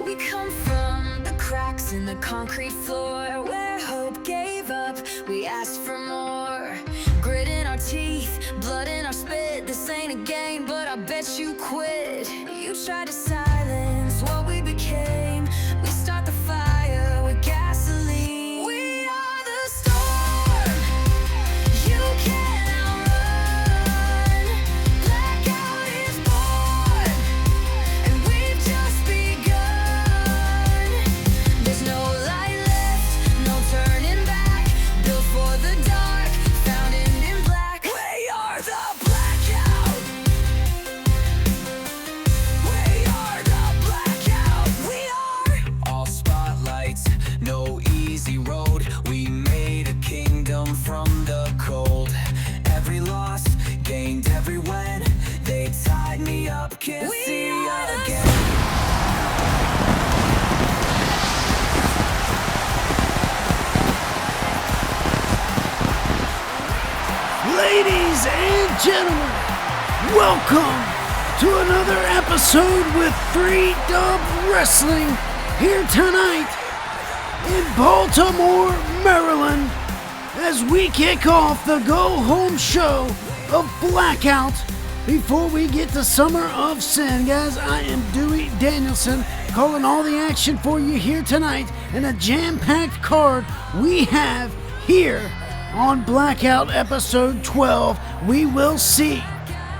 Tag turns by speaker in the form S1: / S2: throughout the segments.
S1: We come from the cracks in the concrete floor where hope gave up, we asked for more. Grit in our teeth, blood in our spit. This ain't a game, but I bet you quit. You tried to silence what we became. We start the fire with gasoline. We are the storm, you can't outrun. Blackout is born, and we've just begun. There's no light left, no turning back. Built for the dark, found in black. We are the blackout. We are the blackout. We are all spotlights, no easy road. We made a kingdom from the cold. Every loss, gained every win. They tied me up, can't see again.
S2: Ladies and gentlemen, welcome to another episode with 3Dub Wrestling here tonight in Baltimore, Maryland, as we kick off the go-home show of Blackout before we get to Summer of Sin. Guys, I am Dewey Danielson calling all the action for you here tonight in a jam-packed card we have here on Blackout episode 12. We will see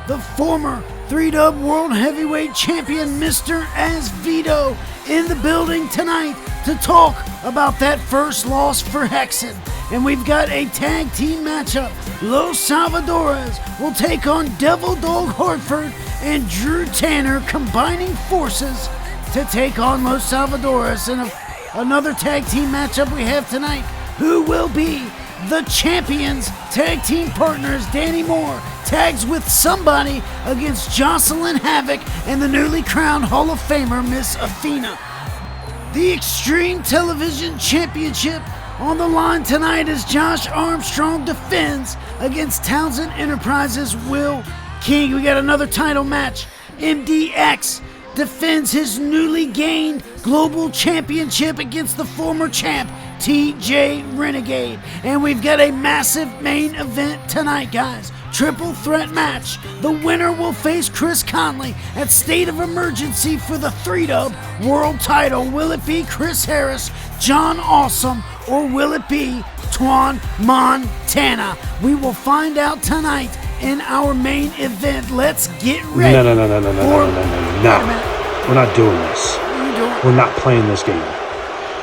S2: the former 3Dub World Heavyweight Champion Mr. Azevedo in the building tonight to talk about that first loss for Hexen. And we've got a tag team matchup. Los Salvadores will take on Devil Dog Hartford and Drew Tanner, combining forces to take on Los Salvadores. And another tag team matchup we have tonight. Who will be the champions? Tag team partners Dani Moire tags with somebody against Jasolyn, Havok, and the newly crowned Hall of Famer Miss Athena. The Extreme Television Championship on the line tonight as Josh Armstrong defends against Townsend Enterprises' Will King. We got another title match. MDX defends his newly gained global championship against the former champ TJ Renegade. And we've got a massive main event tonight, guys. Triple threat match. The winner will face Chris Conley at State of Emergency for the 3Dub World title. Will it be Chris Harris, John Awesome, or will it be Twan Montana? We will find out tonight in our main event. Let's get ready.
S3: No. We're not doing this.
S2: What are you doing?
S3: We're not playing this game.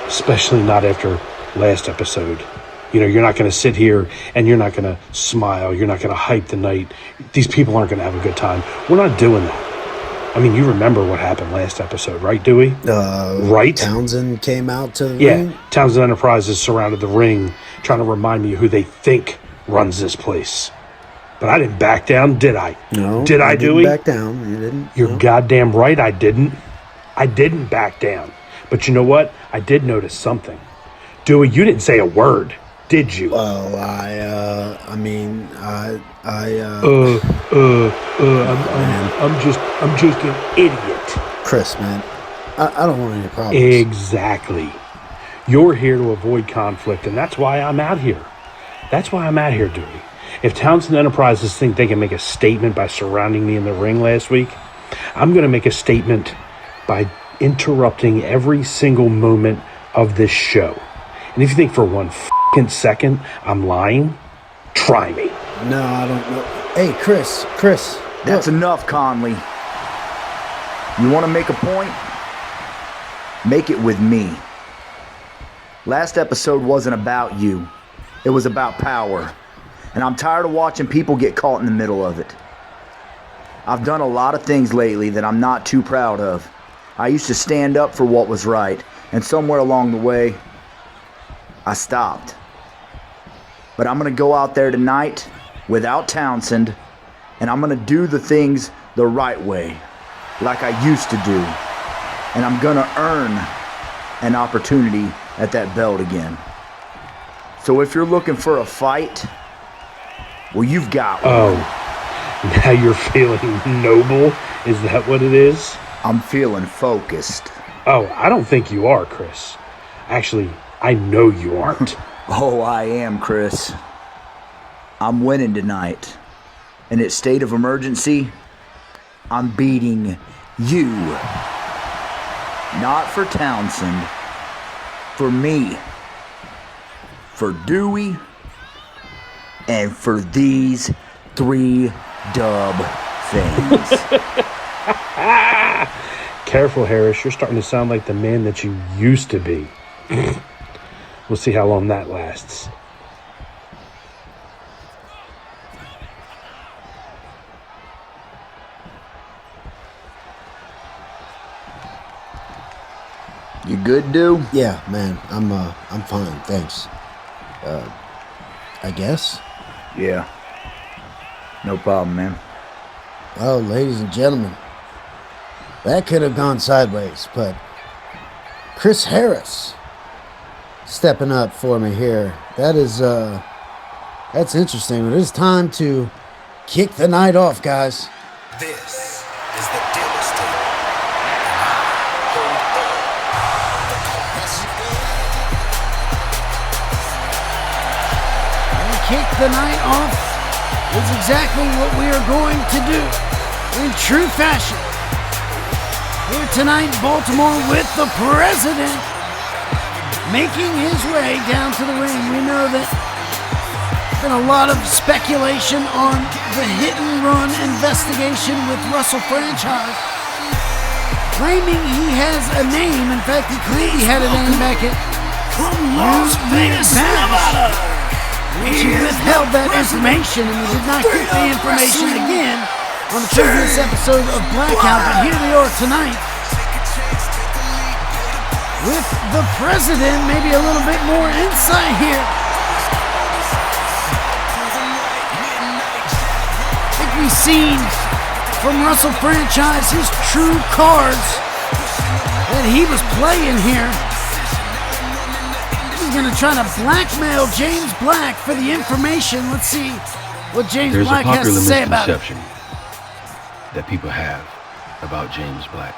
S3: Especially not after last episode. You know, you're not going to sit here and you're not going to smile. You're not going to hype the night. These people aren't going to have a good time. We're not doing that. I mean, you remember what happened last episode, right, Dewey? Right?
S4: Townsend came out to the ring?
S3: Townsend Enterprises surrounded the ring, trying to remind me who they think runs this place. But I didn't back down, did I?
S4: No.
S3: Did I, Dewey?
S4: Back down. You didn't.
S3: You're goddamn right I didn't. I didn't back down. But you know what? I did notice something. Dewey, you didn't say a word, did you?
S4: Well,
S3: I'm just an idiot.
S4: Chris, man, I don't want any problems.
S3: Exactly. You're here to avoid conflict, and that's why I'm out here. That's why I'm out here, Dewey. If Townsend Enterprises think they can make a statement by surrounding me in the ring last week, I'm going to make a statement by interrupting every single moment of this show. And if you think for one second I'm lying, try me.
S4: No, I don't know. Hey, Chris.
S5: That's enough, Conley. You want to make a point? Make it with me. Last episode wasn't about you. It was about power. And I'm tired of watching people get caught in the middle of it. I've done a lot of things lately that I'm not too proud of. I used to stand up for what was right, and somewhere along the way, I stopped. But I'm going to go out there tonight without Townsend, and I'm going to do the things the right way, like I used to do. And I'm going to earn an opportunity at that belt again. So if you're looking for a fight, well, you've got one.
S3: Oh, now you're feeling noble? Is that what it is?
S5: I'm feeling focused.
S3: Oh, I don't think you are, Chris. Actually, I know you aren't.
S5: Oh, I am, Chris. I'm winning tonight. And at state of emergency, I'm beating you. Not for Townsend. For me. For Dewey. And for these 3 dub things.
S3: Careful, Harris. You're starting to sound like the man that you used to be. We'll see how long that lasts.
S5: You good, Dew?
S4: Yeah, man. I'm fine. Thanks. I guess.
S5: Yeah. No problem, man.
S4: Well, ladies and gentlemen, that could have gone sideways, but Chris Harris stepping up for me here. That's interesting. But it's time to kick the night off, guys.
S6: This is the devastator.
S2: And kick the night off is exactly what we are going to do in true fashion. Here tonight, Baltimore with the president making his way down to the ring. We know that there's been a lot of speculation on the hit and run investigation with Russell Franchise, claiming he has a name. In fact, he claimed he had a name back at Las Vegas, Nevada. Which he withheld that information, and he did not get the information again on the previous episode of Blackout, but here they are tonight with the president. Maybe a little bit more insight here. I think we've seen from Russell Franchise his true cards that he was playing here. He's going to try to blackmail James Black for the information. Let's see what James Black has to say about it.
S7: There's a popular misconception that people have about James Black.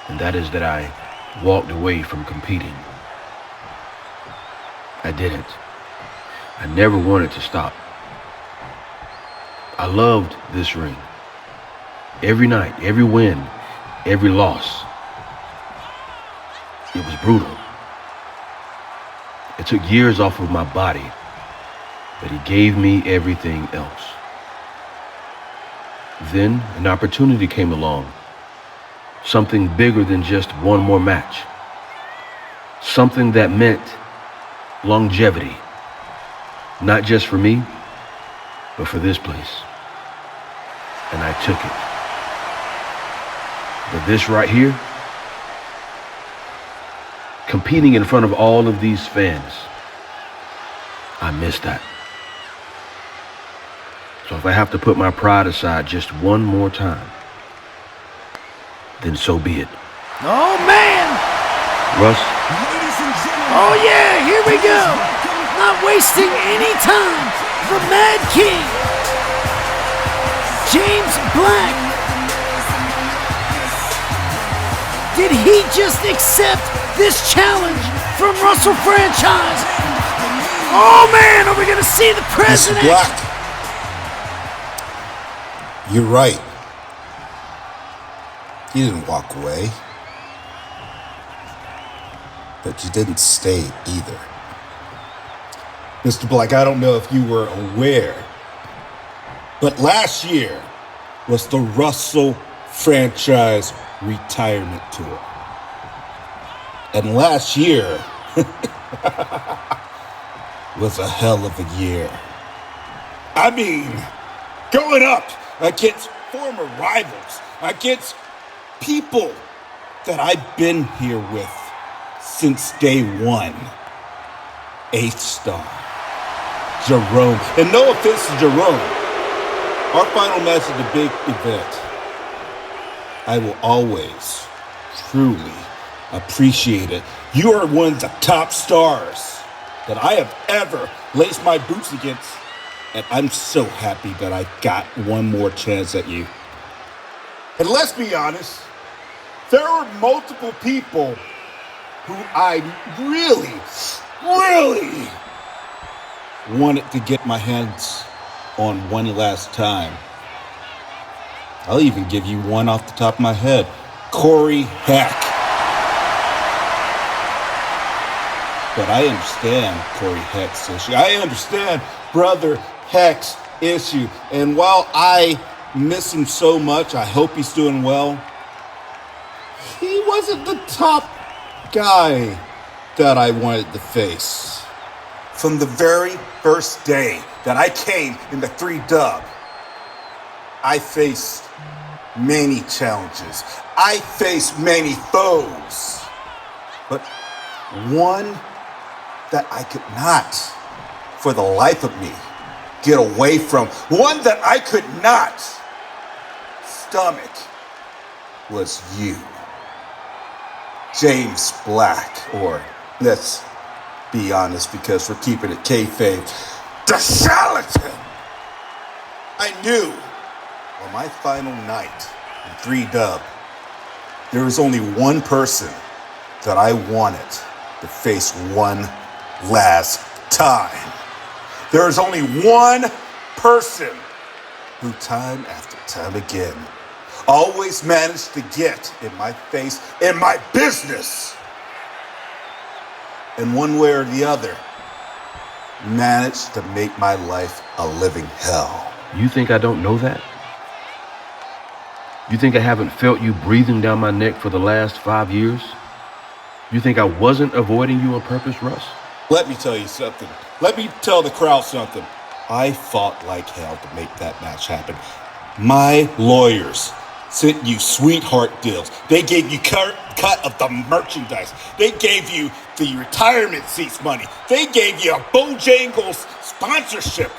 S7: And that is that I walked away from competing. I didn't. I never wanted to stop. I loved this ring. Every night, every win, every loss. It was brutal. It took years off of my body, but he gave me everything else. Then an opportunity came along. Something bigger than just one more match. Something that meant longevity. Not just for me, but for this place. And I took it. But this right here, competing in front of all of these fans, I miss that. So if I have to put my pride aside just one more time, then so be it.
S2: Oh, man!
S7: Russ?
S2: Oh, yeah, here we go! Not wasting any time, the Mad King, James Black. Did he just accept this challenge from Russell Franchise? Oh, man, are we going to see the president?
S8: Mr. Black, you're right. You didn't walk away. But you didn't stay either. Mr. Black, I don't know if you were aware, but last year was the Russell Franchise retirement tour. And last year was a hell of a year. I mean, going up against former rivals, against people that I've been here with since day one. 8th star, Jerome. And no offense to Jerome, our final match is the big event. I will always truly appreciate it. You are one of the top stars that I have ever laced my boots against. And I'm so happy that I got one more chance at you. And let's be honest, There were multiple people who I really wanted to get my hands on one last time. I'll even give you one off the top of my head. Corey Heck. But I understand Corey Heck's issue. I understand Brother Heck's issue. And while I miss him so much, I hope he's doing well. He wasn't the top guy that I wanted to face. From the very first day that I came in the 3-dub, I faced many challenges. I faced many foes. But one that I could not, for the life of me, get away from, one that I could not stomach, was you. James Black, or let's be honest because we're keeping it kayfabe, Jasolyn. I knew on my final night in 3-dub, there was only one person that I wanted to face one last time. There is only one person who time after time again always managed to get in my face, in my business, and one way or the other, managed to make my life a living hell.
S7: You think I don't know that? You think I haven't felt you breathing down my neck for the last 5 years? You think I wasn't avoiding you on purpose, Russ?
S8: Let me tell you something. Let me tell the crowd something. I fought like hell to make that match happen. My lawyers sent you sweetheart deals. They gave you cut of the merchandise. They gave you the retirement seats money. They gave you a Bojangles sponsorship.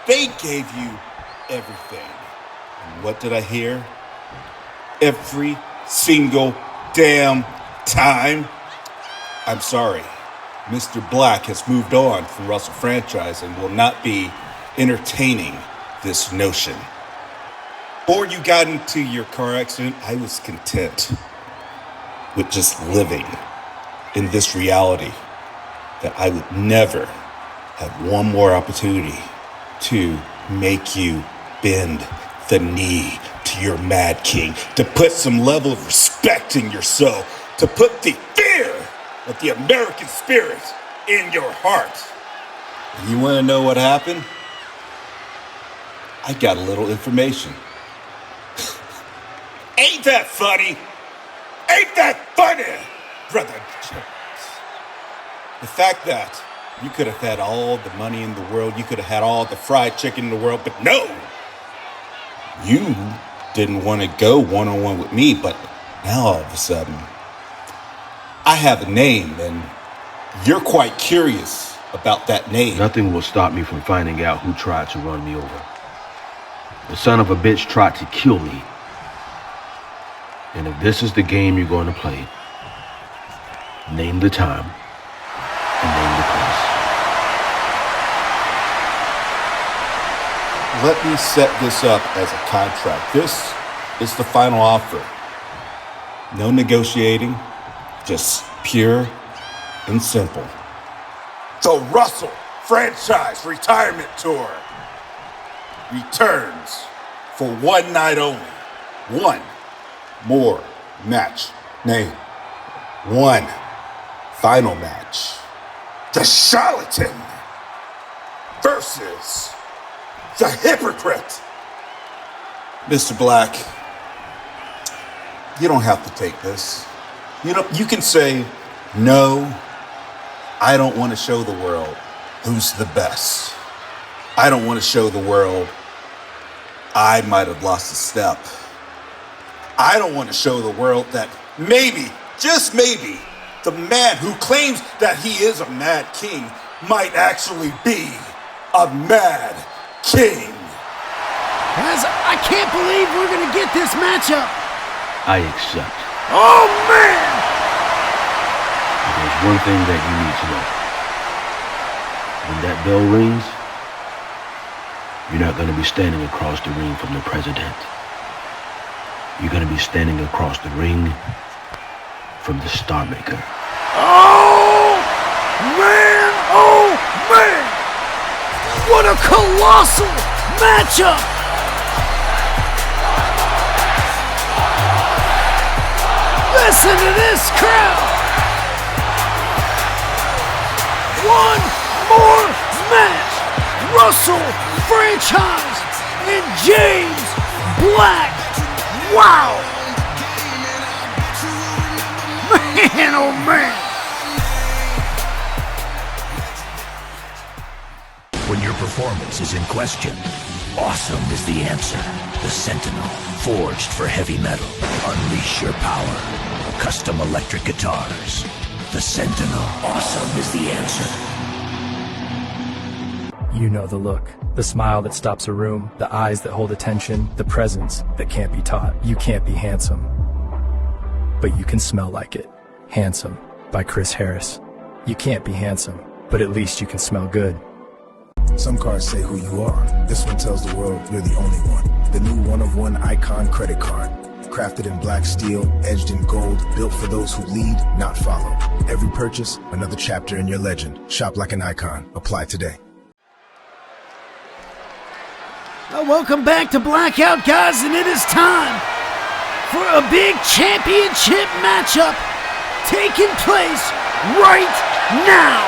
S8: They gave you everything. And what did I hear? Every single damn time. I'm sorry. Mr. Black has moved on from Russell franchise and will not be entertaining this notion. Before you got into your car accident, I was content with just living in this reality that I would never have one more opportunity to make you bend the knee to your Mad King, to put some level of respect in your soul, to put the fear of the American spirit in your heart. You want to know what happened? I got a little information. Ain't that funny? Ain't that funny, Brother Jones? The fact that you could have had all the money in the world, you could have had all the fried chicken in the world, but no! You didn't want to go one-on-one with me, but now all of a sudden, I have a name, and you're quite curious about that name.
S7: Nothing will stop me from finding out who tried to run me over. The son of a bitch tried to kill me. And if this is the game you're going to play, name the time and name the place.
S8: Let me set this up as a contract. This is the final offer. No negotiating, just pure and simple. The Russell Franchise Retirement Tour returns for one night only. One more match. Name. One final match. The Charlatan versus the Hypocrite. Mr. Black, you don't have to take this. You can say, no, I don't want to show the world who's the best. I don't want to show the world I might have lost a step. I don't want to show the world that maybe, just maybe, the man who claims that he is a Mad King might actually be a Mad King.
S2: I can't believe we're going to get this matchup.
S7: I accept.
S2: Oh, man!
S7: But there's one thing that you need to know. When that bell rings, you're not going to be standing across the ring from the president. You're going to be standing across the ring from the Star Maker.
S2: Oh, man! Oh, man! What a colossal matchup! Listen to this crowd! One more match! Russell Franchise and James Black! Wow! Man, oh man!
S9: When your performance is in question, awesome is the answer. The Sentinel, forged for heavy metal. Unleash your power. Custom electric guitars. The Sentinel, awesome is the answer.
S10: You know the look. The smile that stops a room. The eyes that hold attention. The presence that can't be taught. You can't be handsome, but you can smell like it. Handsome by Chris Harris. You can't be handsome, but at least you can smell good.
S11: Some cards say who you are. This one tells the world you're the only one. The new one-of-one Icon credit card. Crafted in black steel, edged in gold, built for those who lead, not follow. Every purchase, another chapter in your legend. Shop like an icon. Apply today.
S2: Welcome back to Blackout, guys, and it is time for a big championship matchup taking place right now.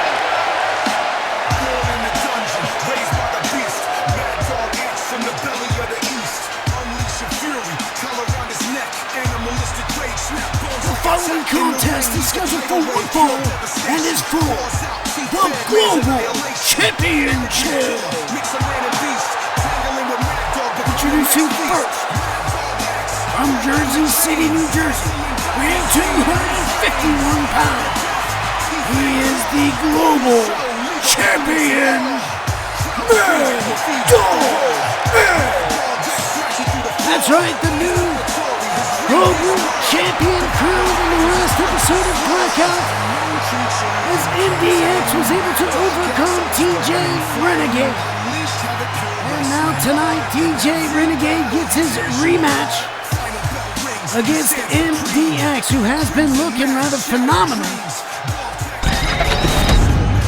S2: The following contest is scheduled for one fall and is for the Global Championship. Introducing first, from Jersey City, New Jersey, weighing 251 pounds. He is the Global Champion, Mad Dog. That's right, the new Global Champion crowned in the last episode of Blackout, as MDX was able to overcome TJ Renegade. And now tonight, TJ Renegade gets his rematch against MDX, who has been looking rather phenomenal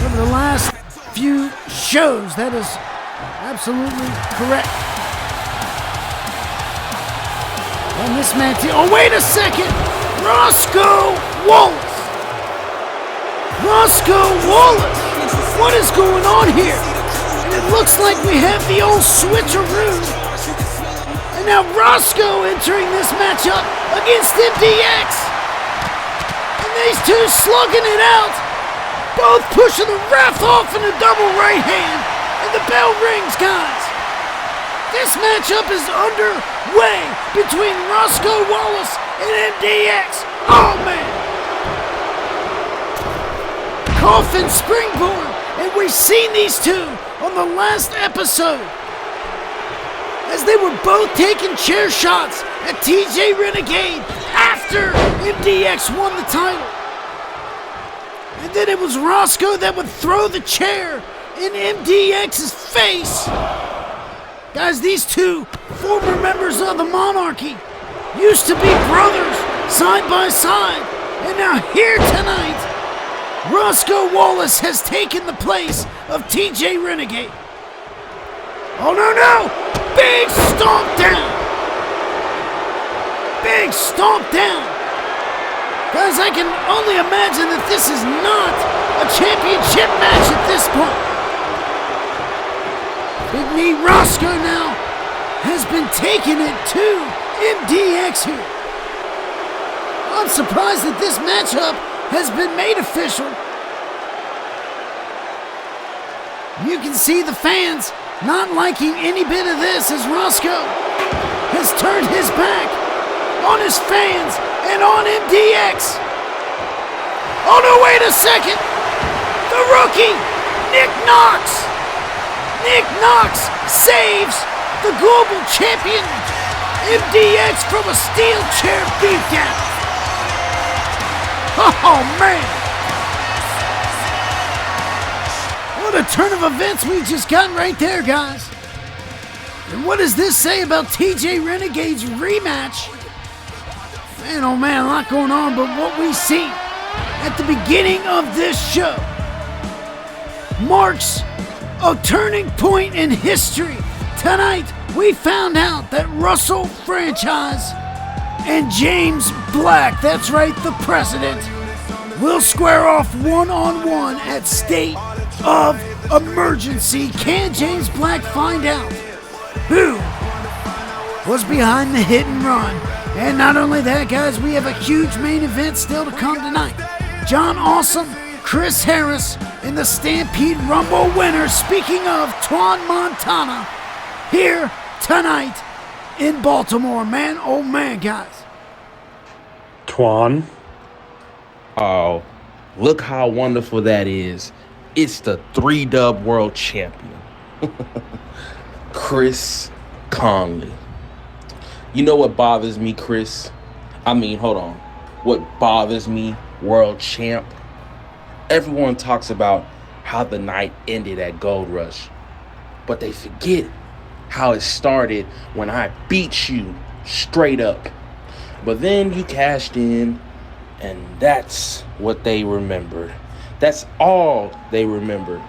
S2: over the last few shows. That is absolutely correct. And this man, oh wait a second! Roscoe Wallace! Roscoe Wallace! What is going on here? And it looks like we have the old switcheroo. And now Roscoe entering this matchup against MDX. And these two slugging it out. Both pushing the ref off in a double right hand. And the bell rings, guys. This matchup is underway between Roscoe Wallace and MDX. Oh, man. Coffin springboard. And we've seen these two on the last episode, as they were both taking chair shots at TJ Renegade after MDX won the title. And then it was Roscoe that would throw the chair in MDX's face. Guys, these two former members of the Monarchy used to be brothers side by side. And now here tonight, Roscoe Wallace has taken the place of TJ Renegade. Oh no, no! Big stomp down! Big stomp down! Guys, I can only imagine that this is not a championship match at this point. Big Knee Roscoe now has been taking it to MDX here. I'm surprised that this matchup has been made official. You can see the fans not liking any bit of this, as Roscoe has turned his back on his fans and on MDX. Oh no, wait a second! The rookie, Nick Knox! Nick Knox saves the global champion MDX from a steel chair beatdown. Oh man! What a turn of events we just got right there, guys. And what does this say about TJ Renegade's rematch Man, oh man, a lot going on, but what we see at the beginning of this show marks a turning point in history. Tonight, we found out that Russell Franchise and James Black, that's right, the president, will square off one-on-one at State of Emergency. Can James Black find out who was behind the hit and run? And not only that, guys, we have a huge main event still to come tonight. John Awesome, Chris Harris, and the Stampede Rumble winner, speaking of Twan Montana, here tonight in Baltimore. Man, oh man, guys.
S3: Twan.
S12: Oh, look how wonderful that is. It's the 3-dub world champion, Chris Conley. You know what bothers me, Chris? Hold on. What bothers me, world champ? Everyone talks about how the night ended at Gold Rush, but they forget how it started when I beat you straight up. But then you cashed in, and that's what they remembered. That's all they remembered.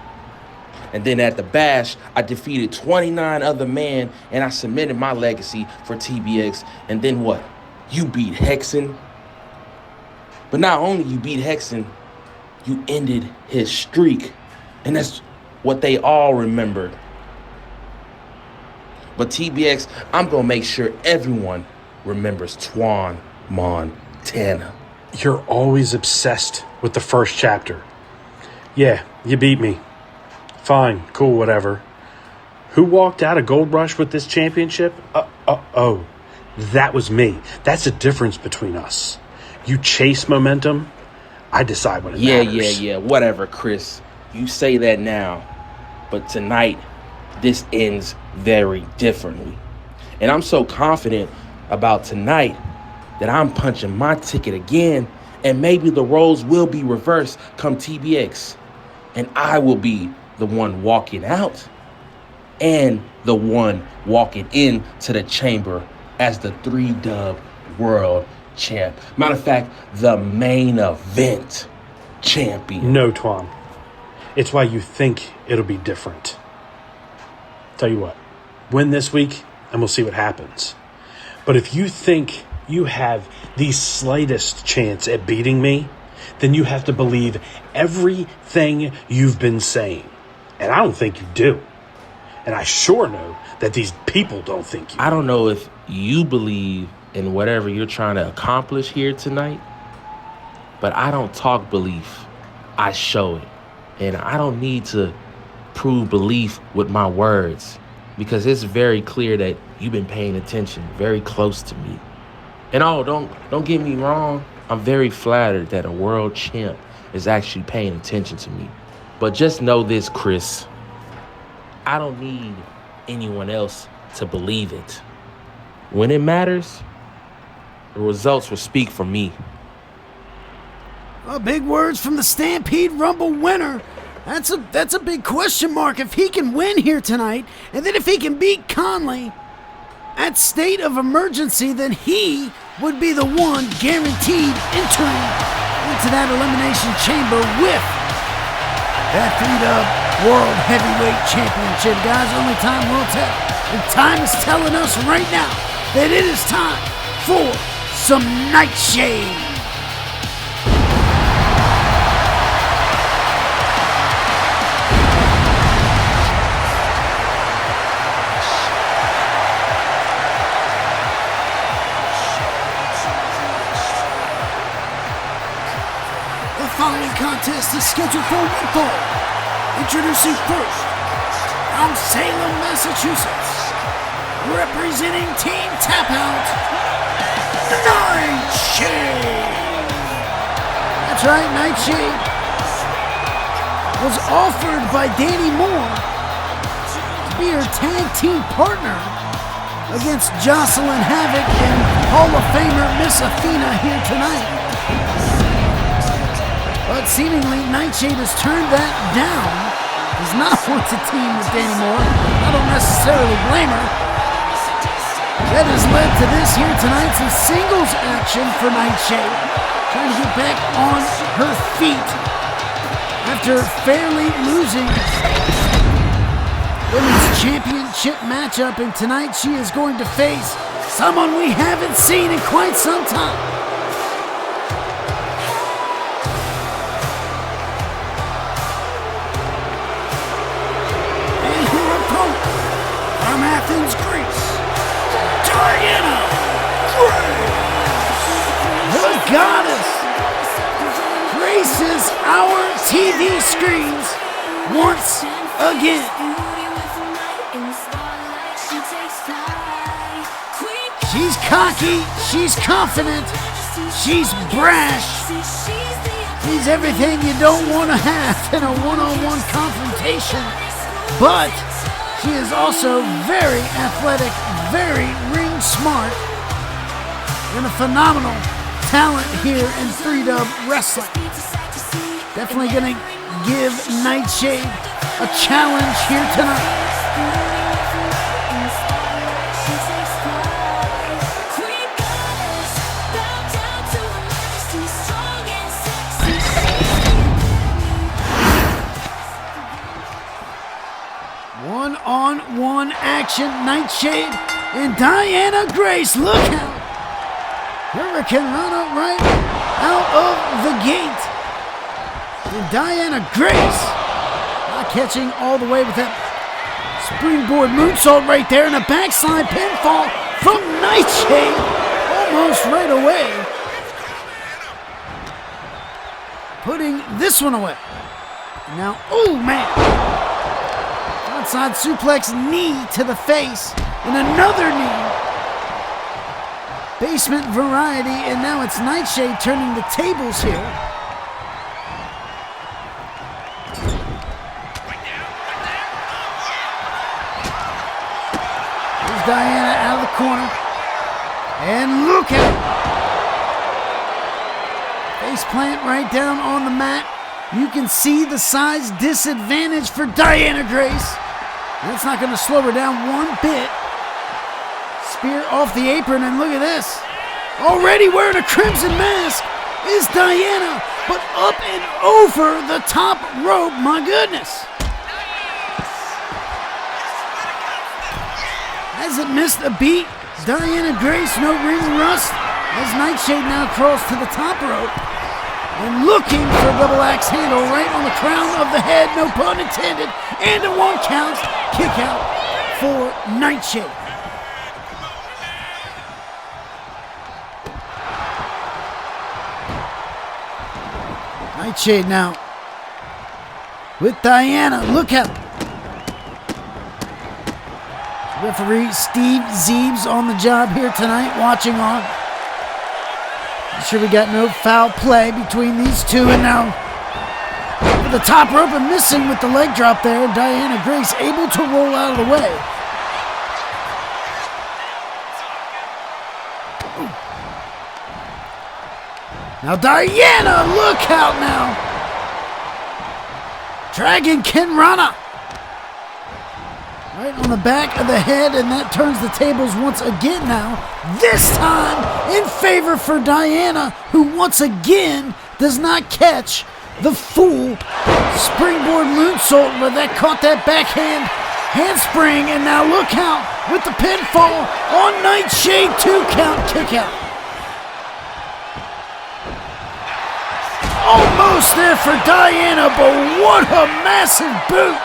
S12: And then at the Bash, I defeated 29 other men, and I cemented my legacy for TBX. And then what? You beat Hexen. But not only you beat Hexen, you ended his streak. And that's what they all remembered. But TBX, I'm going to make sure everyone remembers Twan Montana.
S3: You're always obsessed with the first chapter. Yeah, you beat me. Fine, cool, whatever. Who walked out of Gold Rush with this championship? Oh, that was me. That's the difference between us. You chase momentum, I decide when it matters.
S12: Yeah, whatever, Chris. You say that now. But tonight, this ends very differently. And I'm so confident about tonight that I'm punching my ticket again, and maybe the roles will be reversed come TBX. And I will be the one walking out and the one walking into the chamber as the 3-dub world champ. Matter of fact, the main event champion.
S3: No, Twan. It's why you think it'll be different. Tell you what, win this week and we'll see what happens. But if you think you have the slightest chance at beating me, then you have to believe everything you've been saying. And I don't think you do. And I sure know that these people don't think you do.
S12: I don't know if you believe in whatever you're trying to accomplish here tonight, but I don't talk belief. I show it. And I don't need to prove belief with my words, because it's very clear that you've been paying attention very close to me. And don't get me wrong, I'm very flattered that a world champ is actually paying attention to me. But just know this, Chris, I don't need anyone else to believe it. When it matters, the results will speak for me.
S2: Well, big words from the Stampede Rumble winner. That's a big question mark if he can win here tonight, and then if he can beat Conley at State of Emergency, then he would be the one guaranteed entering into that elimination chamber with that 3-dub World Heavyweight Championship. Guys, only time will tell. And time is telling us right now that it is time for some Nightshade. Contest is scheduled for one fall. Introducing first, from Salem, Massachusetts, representing Team Tap Out, Nightshade. That's right, Nightshade was offered by Dani Moire to be her tag team partner against Jasolyn, Havok, and Hall of Famer Miss Athena here tonight. But seemingly, Nightshade has turned that down. Does not want to team with Dani Moire. I don't necessarily blame her. that has led to this here tonight. Some singles action for Nightshade. Trying to get back on her feet after fairly losing women's championship matchup. And tonight she is going to face someone we haven't seen in quite some time. And her opponent from Athens, Greece, Diana Grace, the goddess, graces our TV screens once again. She's cocky, she's confident, she's brash, she's everything you don't want to have in a one-on-one confrontation, but she is also very athletic, very ring smart, and a phenomenal talent here in 3-Dub Wrestling. Definitely gonna give Nightshade a challenge here tonight. One-on-one action, Nightshade and Diana Grace. Look out! Hurricane Rana right out of the gate. And Diana Grace not catching all the way with that springboard moonsault right there, and a backside pinfall from Nightshade almost right away. Putting this one away. Now, oh man. Outside suplex, knee to the face, and another knee. Basement variety, and now it's Nightshade turning the tables here. There's Diana out of the corner. And look out! Face plant right down on the mat. You can see the size disadvantage for Diana Grace. That's not going to slow her down one bit. Spear off the apron, and look at this. Already wearing a crimson mask is Diana, but up and over the top rope, my goodness. Hasn't missed a beat. Diana Grace, no ring rust, as Nightshade now crawls to the top rope. And looking for a double axe handle right on the crown of the head, no pun intended, and a 1 count kick out for Nightshade. Nightshade now with Diana. Look out. Referee Steve Zeebs on the job here tonight, watching on. Make sure we got no foul play between these two, and now with the top rope and missing with the leg drop there, Diana Grace able to roll out of the way. Now Diana, look out now! Dragon Ken Rana. Right on the back of the head, and that turns the tables once again now. This time in favor for Diana, who once again does not catch the full springboard moonsault, but that caught that backhand handspring, and now look out with the pinfall on Nightshade. 2 count kick out. Almost there for Diana, but what a massive boot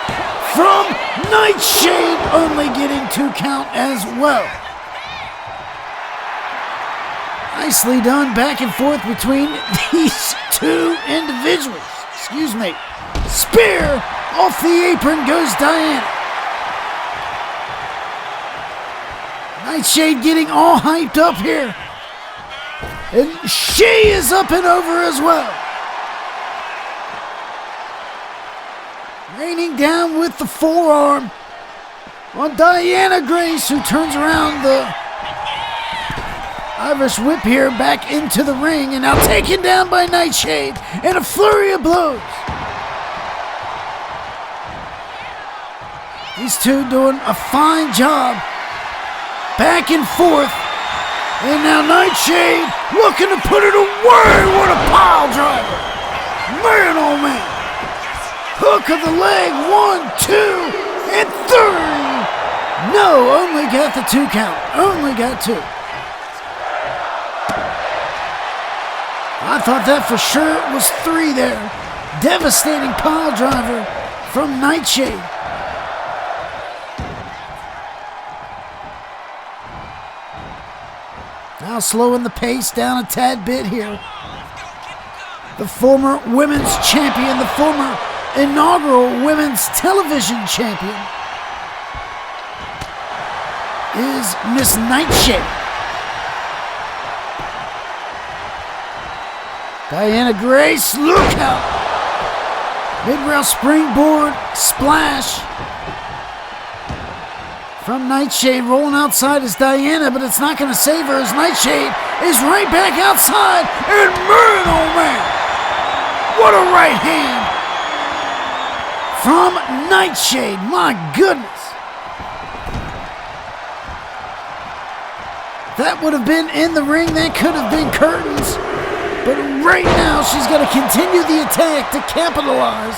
S2: from Nightshade, only getting 2 count as well. Nicely done back and forth between these two individuals. Excuse me. Spear off the apron goes Diana. Nightshade getting all hyped up here. And she is up and over as well. Raining down with the forearm on Diana Grace, who turns around the Irish whip here back into the ring, and now taken down by Nightshade and a flurry of blows. These two doing a fine job back and forth. And now Nightshade looking to put it away. What a pile driver. Man, oh man. Hook of the leg. 1, 2, and 3. No, only got the 2 count. Only got 2. I thought that for sure was 3 there. Devastating pile driver from Nightshade. Now slowing the pace down a tad bit here. The former women's champion, the former inaugural women's television champion is Miss Nightshade. Diana Grace, look out! Mid-rail springboard splash from Nightshade. Rolling outside is Diana, but it's not going to save her as Nightshade is right back outside. And man, oh man, what a right hand from Nightshade. My goodness. That would have been in the ring. That could have been curtains. But right now, she's got to continue the attack to capitalize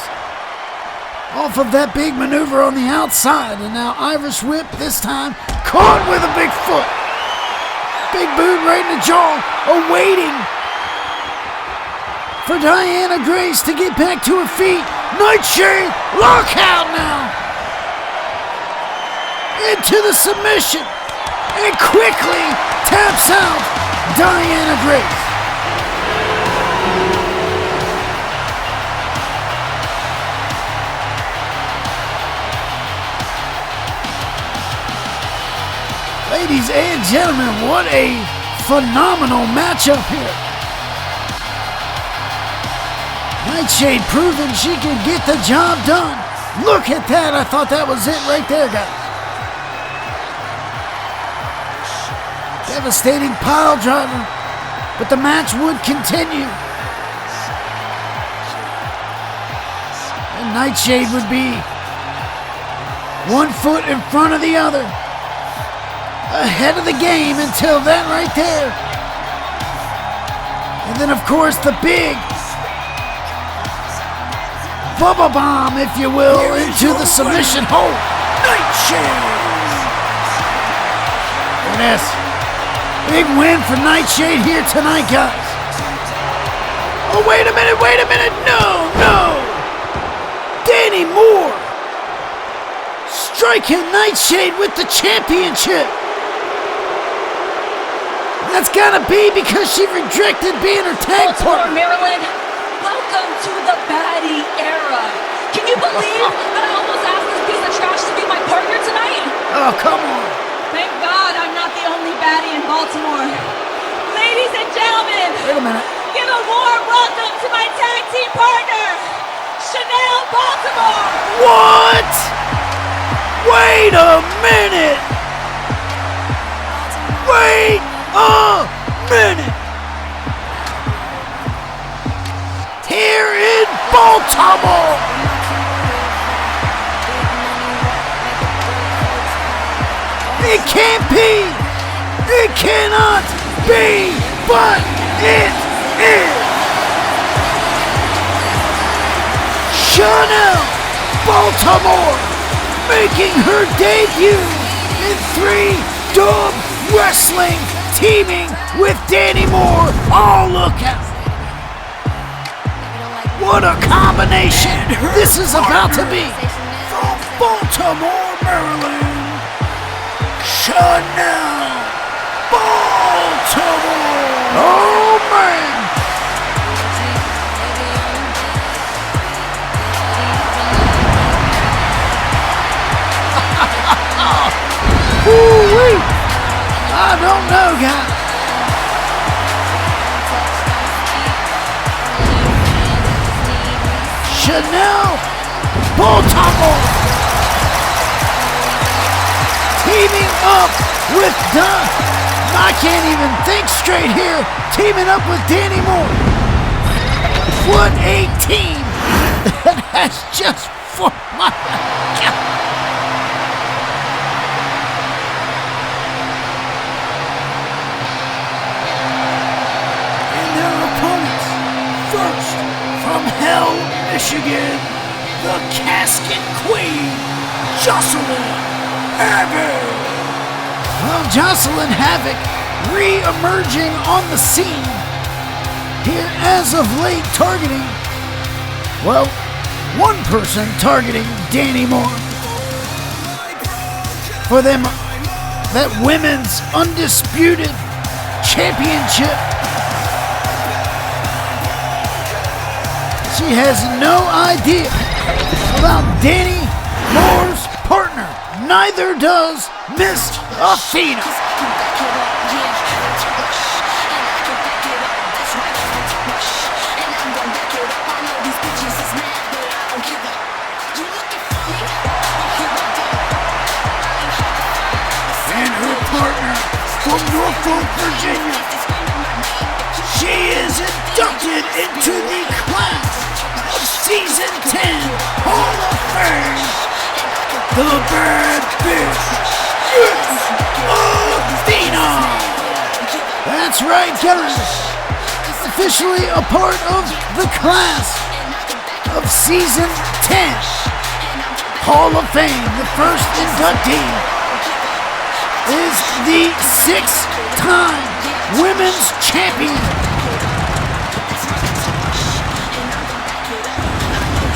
S2: off of that big maneuver on the outside. And now Irish whip this time, caught with a big foot. Big boot right in the jaw, awaiting for Diana Grace to get back to her feet. Nightshade, lock out now. Into the submission. And quickly taps out Diana Grace. Ladies and gentlemen, what a phenomenal matchup here. Nightshade proving she can get the job done. Look at that. I thought that was it right there, guys. Devastating pile driver, but the match would continue. And Nightshade would be 1 foot in front of the other. Ahead of the game until then right there. And then, of course, the big bubble bomb, if you will, into the submission hold. Nightshade! And that's big win for Nightshade here tonight, guys. Oh, wait a minute. No. Dani Moire striking Nightshade with the championship. That's gotta be because she rejected being her tag partner.
S13: Maryland, welcome to the baddie era. Can you believe that I almost asked this piece of trash to be my partner tonight?
S2: Oh, come on.
S13: Thank God I'm not the only baddie in Baltimore. Ladies and gentlemen,
S2: wait a minute.
S13: Give a warm welcome to my tag team partner, Chanel Baltimore.
S2: What? Wait a minute. Wait a minute. Here in Baltimore. It can't be. It cannot be, but it is. Chanel Baltimore making her debut in 3-Dub Wrestling, teaming with Dani Moire. Oh, look out. What a combination this is about to be. From Baltimore, Maryland, Chanel Baltimore. Oh, man. Woo-wee. I don't know, guys. Chanel Baltimore teaming up with I can't even think straight here. Teaming up with Dani Moire. What a team that has just for my God. Michigan, the Casket Queen, Jasolyn Havok. Well, Jasolyn Havok re-emerging on the scene here as of late, targeting, well, one person targeting Dani Moire for them, that women's undisputed championship. She has no idea about Dani Moire's partner. Neither does Miss Athena. And her partner from Norfolk, Virginia. She is inducted into the class of Season 10 Hall of Fame. The bad bitch, Athena. That's right, guys. Officially a part of the class of Season 10 Hall of Fame. The first inductee is the 6-time women's champion.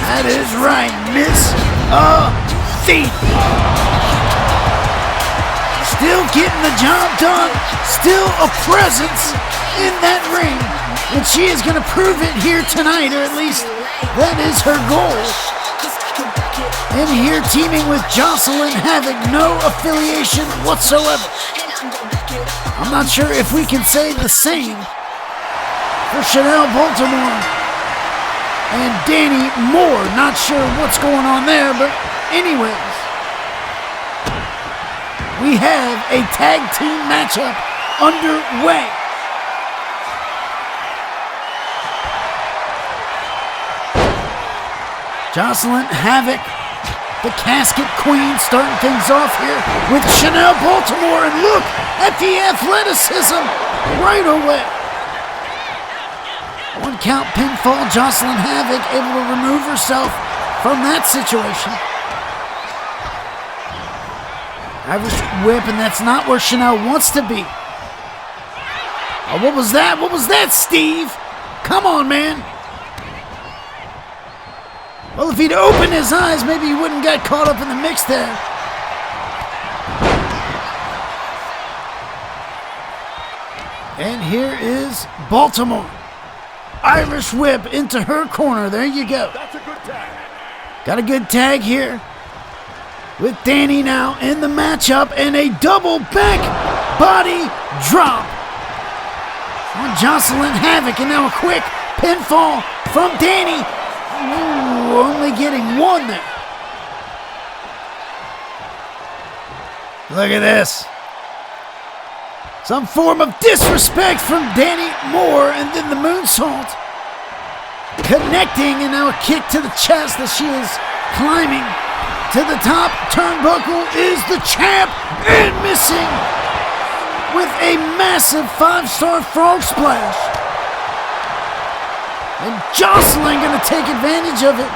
S2: That is right, Miss Athena. Still getting the job done, still a presence in that ring, and she is going to prove it here tonight, or at least that is her goal. And here teaming with Jasolyn Havok, no affiliation whatsoever. I'm not sure if we can say the same for Chanel Baltimore and Dani Moire. Not sure what's going on there, but anyways, we have a tag team matchup underway. Jasolyn Havok, the Casket Queen, starting things off here with Chanel Baltimore, and look at the athleticism right away. One count pinfall, Jasolyn Havok able to remove herself from that situation. Irish whip, and that's not where Chanel wants to be. Oh, what was that? What was that, Steve? Come on, man. Well, if he'd opened his eyes, maybe he wouldn't get caught up in the mix there. And here is Baltimore. Irish whip into her corner. There you go.
S14: That's a good tag.
S2: Got a good tag here with Dani now in the matchup, and a double back body drop on Jasolyn Havok, and now a quick pinfall from Dani. Ooh, only getting one there. Look at this. Some form of disrespect from Dani Moire, and then the moonsault. Connecting, and now a kick to the chest as she is climbing to the top turnbuckle. Is the champ, and missing with a massive 5-star frog splash. And Jasolyn going to take advantage of it.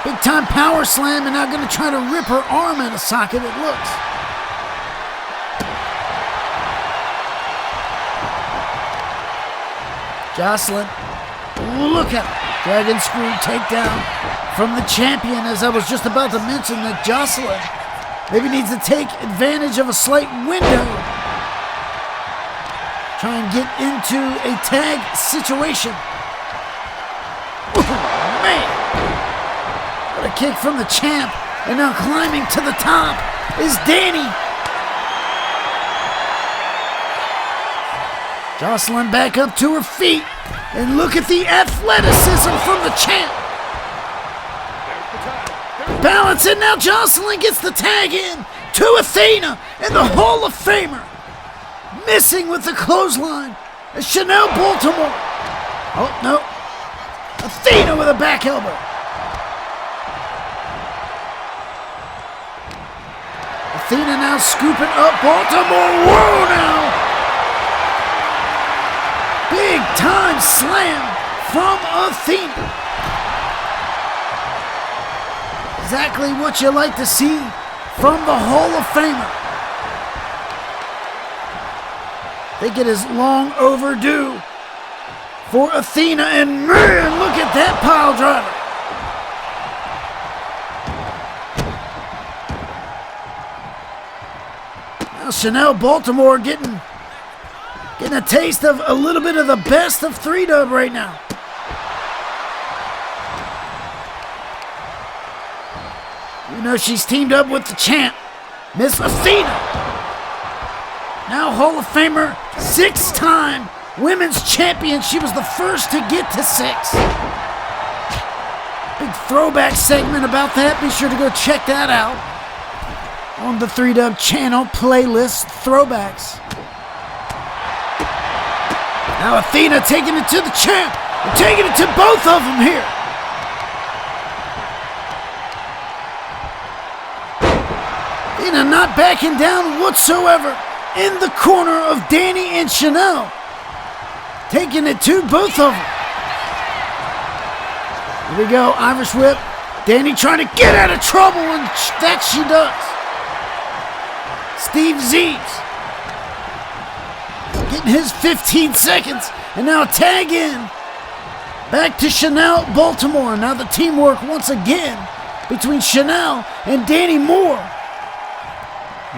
S2: Big time power slam, and now going to try to rip her arm out of socket, it looks. Jasolyn, look at it. Dragon screw takedown from the champion, as I was just about to mention that Jasolyn maybe needs to take advantage of a slight window. Try and get into a tag situation. Man, what a kick from the champ, and now climbing to the top is Dani. Jasolyn back up to her feet, and look at the athleticism from the champ. Balance, and now Jasolyn gets the tag in to Athena, and the Hall of Famer missing with the clothesline is Chanel Baltimore. Oh, no. Athena with a back elbow. Athena now scooping up Baltimore. Whoa, now. Big time slam from Athena. Exactly what you like to see from the Hall of Famer. I think it is long overdue for Athena, and man, look at that pile driver. Now Chanel Baltimore getting a taste of a little bit of the best of 3-Dub right now. You know she's teamed up with the champ, Miss Athena. Now Hall of Famer, 6-time women's champion. She was the first to get to 6. Big throwback segment about that. Be sure to go check that out on the 3-Dub channel playlist throwbacks. Now Athena taking it to the champ. And taking it to both of them here. Athena not backing down whatsoever in the corner of Dani and Chanel. Taking it to both of them. Here we go, Irish whip. Dani trying to get out of trouble, and that she does. Steve Zeebs getting his 15 seconds, and now a tag in. Back to Chanel Baltimore. Now the teamwork once again between Chanel and Dani Moire.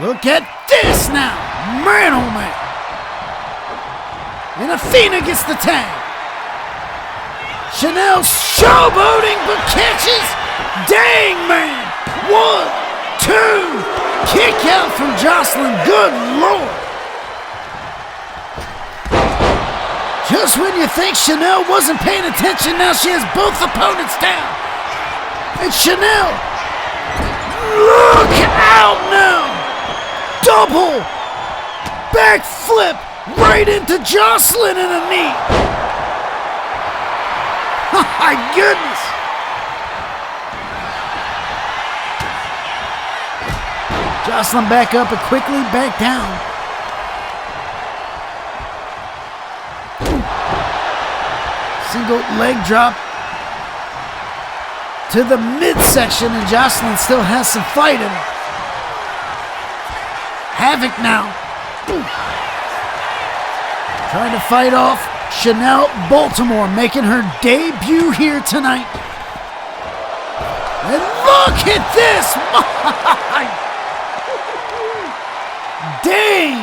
S2: Look at this now. Man, oh man. And Athena gets the tag. Chanel showboating, but catches. Dang, man. 1, 2. Kick out from Jasolyn. Good Lord. Just when you think Chanel wasn't paying attention, now she has both opponents down. And Chanel, look out now. Double backflip right into Jasolyn in a knee. Oh my goodness. Jasolyn back up and quickly back down. Single leg drop to the midsection, and Jasolyn still has some fight in her. Havok now. Trying to fight off Chanel Baltimore, making her debut here tonight. And look at this! Dang!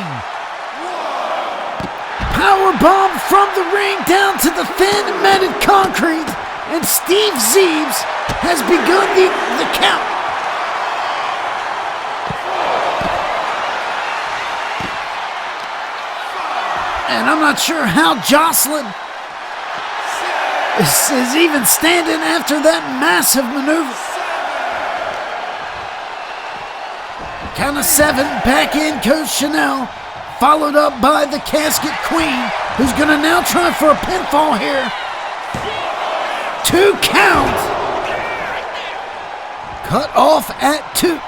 S2: Powerbomb from the ring down to the thin matted concrete, and Steve Zeebs has begun the count. And I'm not sure how Jasolyn is even standing after that massive maneuver. Count of 7, back in goes Chanel, followed up by the Casket Queen, who's gonna now try for a pinfall here. 2 count. Cut off at 2.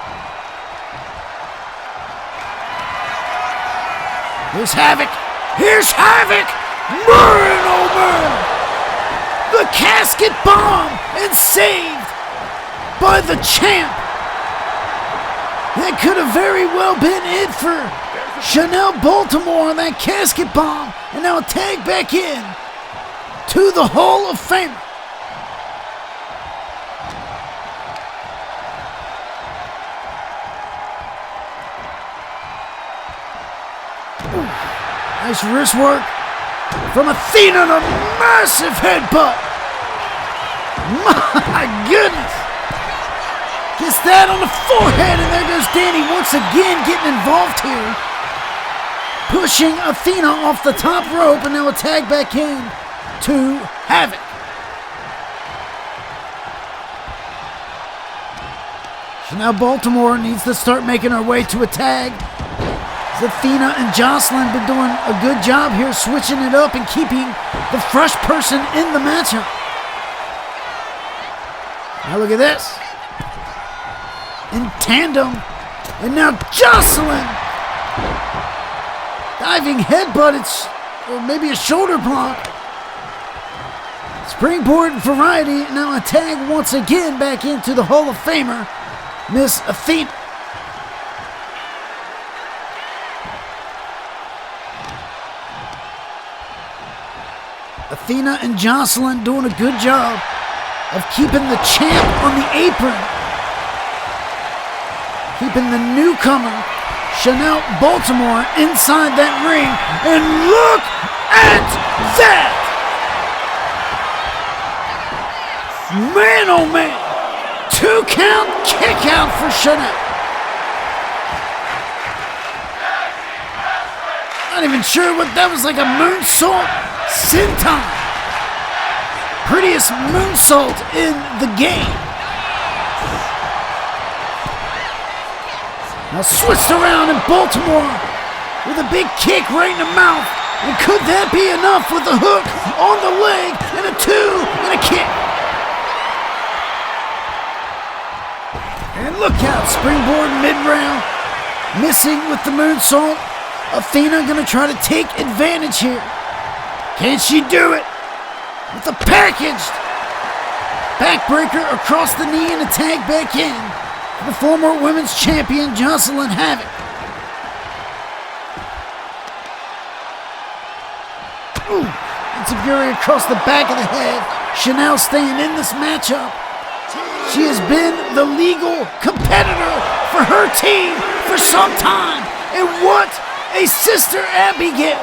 S2: Here's Havok. Here's Havok! Man, oh man! The casket bomb, and saved by the champ. That could have very well been it for Chanel Baltimore on that casket bomb. And now a tag back in to the Hall of Famer. Nice wrist work from Athena, and a massive headbutt. My goodness. Gets that on the forehead, and there goes Dani once again getting involved here. Pushing Athena off the top rope, and now a tag back in to Havok. Chanel Baltimore needs to start making her way to a tag. Athena and Jasolyn been doing a good job here, switching it up and keeping the fresh person in the matchup. Now look at this. In tandem. And now Jasolyn. Diving headbutt, or maybe a shoulder block. Springboard variety. Now a tag once again back into the Hall of Famer, Miss Athena. Athena and Jasolyn doing a good job of keeping the champ on the apron. Keeping the newcomer, Chanel Baltimore, inside that ring. And look at that! Man, oh man! 2 count kick out for Chanel. Not even sure what that was, like a moonsault senton. Prettiest moonsault in the game. Now switched around in Baltimore with a big kick right in the mouth. And could that be enough with a hook on the leg and a 2 and a kick? And look out, springboard mid-round. Missing with the moonsault. Athena gonna try to take advantage here. Can she do it? With a packaged backbreaker across the knee and a tag back in. The former women's champion, Jasolyn Havok. Ooh, Enziguri across the back of the head. Chanel staying in this matchup. She has been the legal competitor for her team for some time. And what a sister Abigail.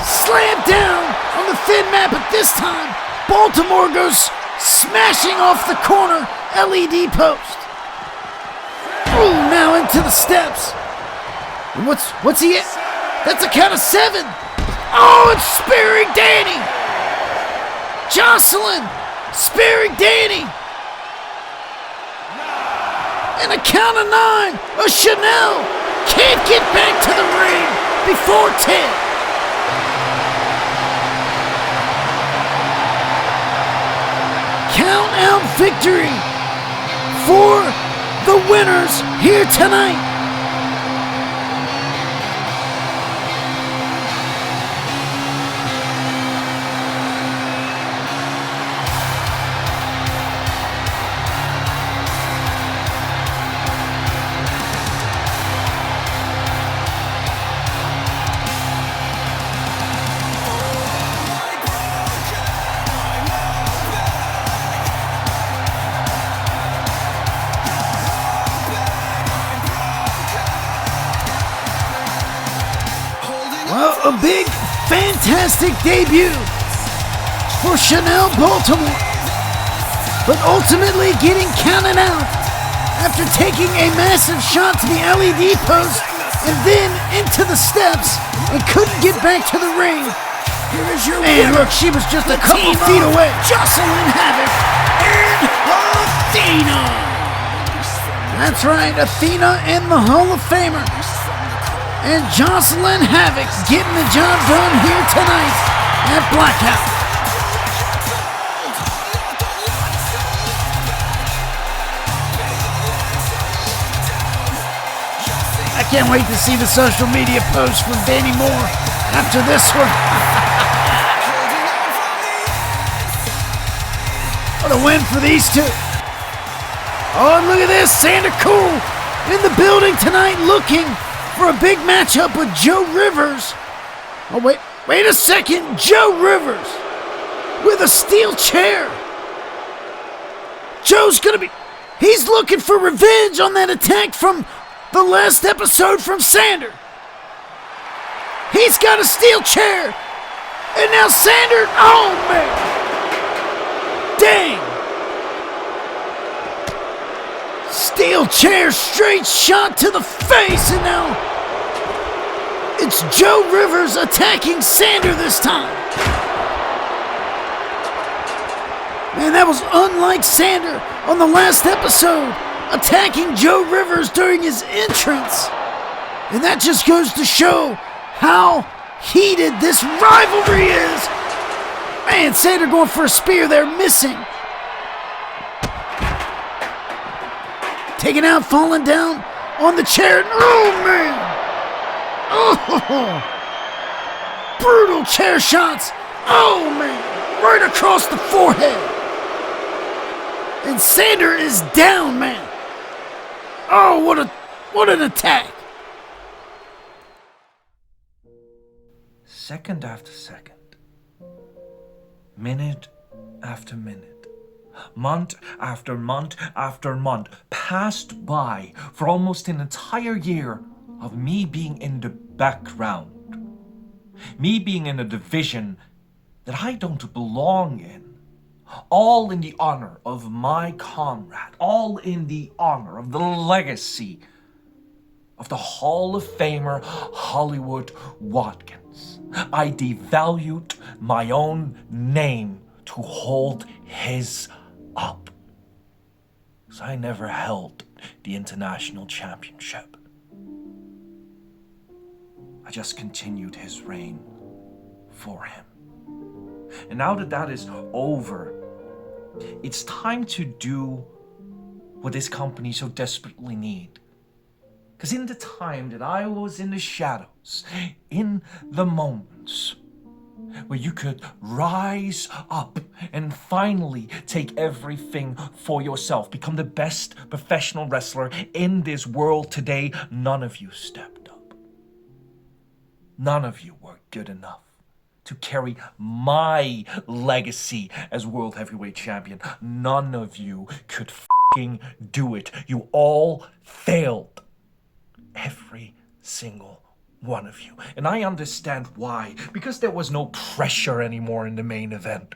S2: Slammed down on the thin mat, but this time Baltimore goes smashing off the corner LED post. Ooh, now into the steps. And what's he at? That's a count of 7. Oh, it's spearing Dani. Jasolyn spearing Dani. And a count of 9. A Chanel can't get back to the ring before 10. Count out victory for the winners here tonight. A big, fantastic debut for Chanel Baltimore, but ultimately getting counted out after taking a massive shot to the LED post and then into the steps and couldn't get back to the ring. Here is your winner. Look, she was just a couple feet away. Jasolyn Havok and Athena. That's right, Athena and the Hall of Famer. And Jasolyn Havok getting the job done here tonight at Blackout. I can't wait to see the social media posts from Dani Moire after this one. What a win for these two. Oh, and look at this, Santa Cool in the building tonight looking for a big matchup with Joe Rivers. Oh, wait a second. Joe Rivers with a steel chair. He's looking for revenge on that attack from the last episode from Sander. He's got a steel chair. And now Sander, oh man. Dang. Steel chair, straight shot to the face, and now it's Joe Rivers attacking Sander this time. Man, that was unlike Sander on the last episode, attacking Joe Rivers during his entrance. And that just goes to show how heated this rivalry is. Man, Sander going for a spear there, missing. Taken out, falling down on the chair. Oh, man. Oh, brutal chair shots. Oh, man. right across the forehead. And Sander is down, man. Oh, what an attack.
S14: Second after second, minute after minute, month after month after month passed by for almost an entire year of me being in the background. Me being in a division that I don't belong in. All in the honor of my comrade. All in the honor of the legacy of the Hall of Famer Hollywood Watkins. I devalued my own name to hold his up. So I never held the International Championship. I just continued his reign for him. And now that that is over, it's time to do what this company so desperately needs. Because in the time that I was in the shadows, in the moments where you could rise up and finally take everything for yourself, become the best professional wrestler in this world today, none of you stepped up. None of you were good enough to carry my legacy as World Heavyweight Champion. None of you could f***ing do it. You all failed. Every single one of you. And I understand why. Because there was no pressure anymore in the main event.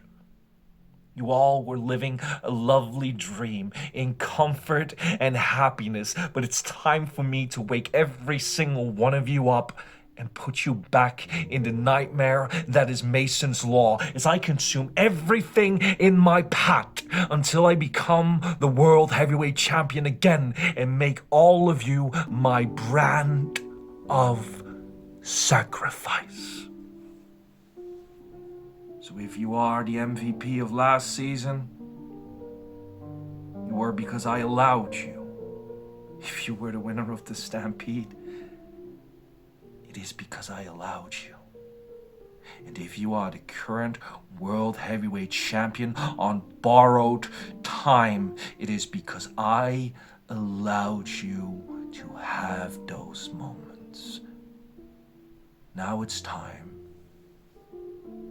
S14: You all were living a lovely dream in comfort and happiness. But it's time for me to wake every single one of you up and put you back in the nightmare that is Mason's Law, as I consume everything in my path until I become the World Heavyweight Champion again and make all of you my brand of sacrifice. So if you are the MVP of last season, you were because I allowed you. If you were the winner of the Stampede, it is because I allowed you. And if you are the current World Heavyweight Champion on borrowed time, it is because I allowed you to have those moments. Now it's time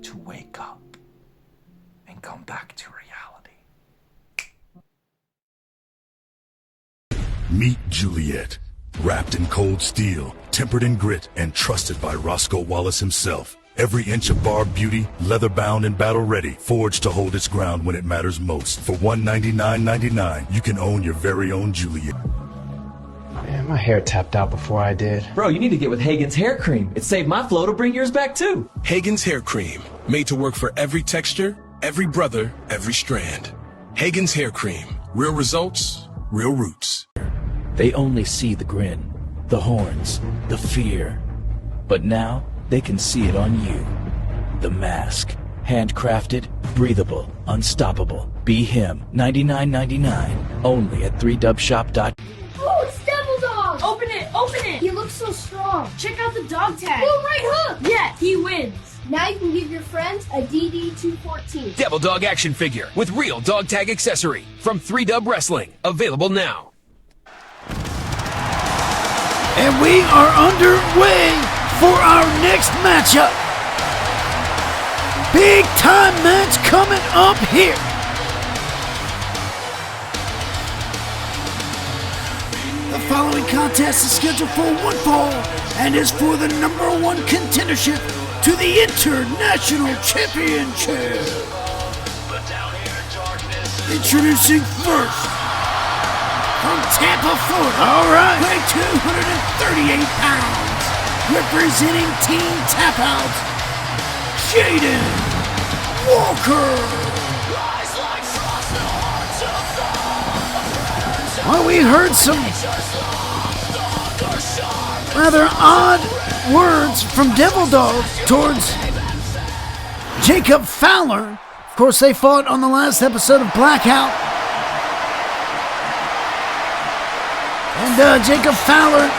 S14: to wake up and come back to reality.
S15: Meet Juliet. Wrapped in cold steel, tempered in grit, and trusted by Roscoe Wallace himself. Every inch of barbed beauty, leather-bound and battle-ready, forged to hold its ground when it matters most. For $199.99, you can own your very own Juliet.
S16: Man, my hair tapped out before I did.
S17: Bro, you need to get with Hagen's hair cream. It saved my flow to bring yours back too.
S18: Hagen's hair cream, made to work for every texture, every brother, every strand. Hagen's hair cream, real results, real roots.
S9: They only see the grin, the horns, the fear. But now, they can see it on you. The mask. Handcrafted, breathable, unstoppable. Be him. $99.99. Only at 3dubshop.com.
S19: Oh, it's Devil Dog!
S13: Open it! Open it!
S19: He looks so strong.
S13: Check out the dog tag.
S19: Oh, right hook!
S13: Yeah, he wins.
S19: Now you can give your friends a DD214.
S20: Devil Dog action figure with real dog tag accessory from 3Dub Wrestling. Available now.
S2: And we are underway for our next matchup. Big time match coming up here. The following contest is scheduled for one fall and is for the #1 contendership to the International Championship. Introducing first, from Tampa, Florida, weighing 238 pounds, representing Team Tap Out, Jayden Walker. Well, we heard some rather odd words from Devil Dog towards Jacob Fowler. Of course, they fought on the last episode of Blackout. And Jacob Fowler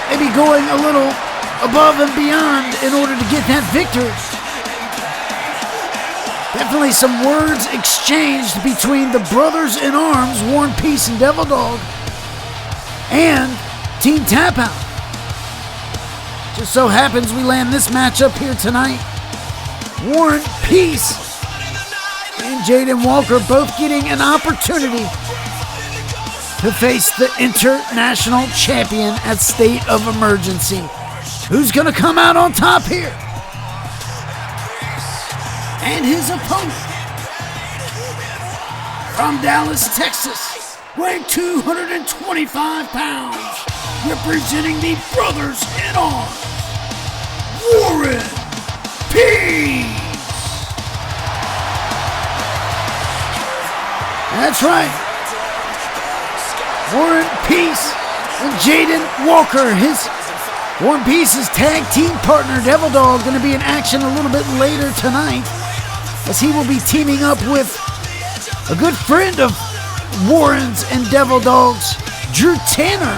S2: may be going a little above and beyond in order to get that victory. Definitely some words exchanged between the brothers in arms, War and Peace and Devil Dog, and Team Tap Out. Just so happens we land this matchup here tonight. War and Peace and Jayden Walker both getting an opportunity to face the international champion at State of Emergency. Who's going to come out on top here? And his opponent from Dallas, Texas, weighing 225 pounds, representing the Brothers in Arms, War and Peace. That's right. War and Peace and Jayden Walker, his War and Peace's tag team partner, Devil Dog, going to be in action a little bit later tonight, as he will be teaming up with a good friend of Warren's and Devil Dog's, Drew Tanner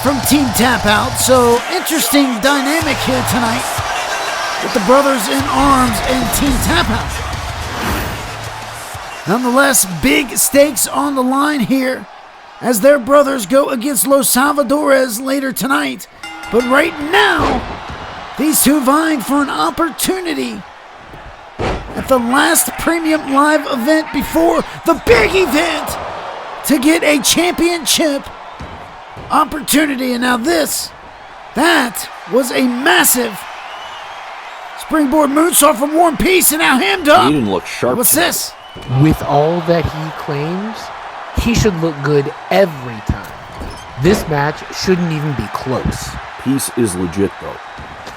S2: from Team Tap Out. So interesting dynamic here tonight with the Brothers in Arms and Team Tap Out. Nonetheless, big stakes on the line here as their brothers go against Los Salvadores later tonight. But right now, these two vying for an opportunity at the last premium live event before the big event to get a championship opportunity. And now that was a massive springboard moonsault from War and Peace, and now hemmed up.
S21: He didn't look sharp.
S2: What's this?
S22: With all that he claims, he should look good every time. This match shouldn't even be close.
S21: Peace is legit, though.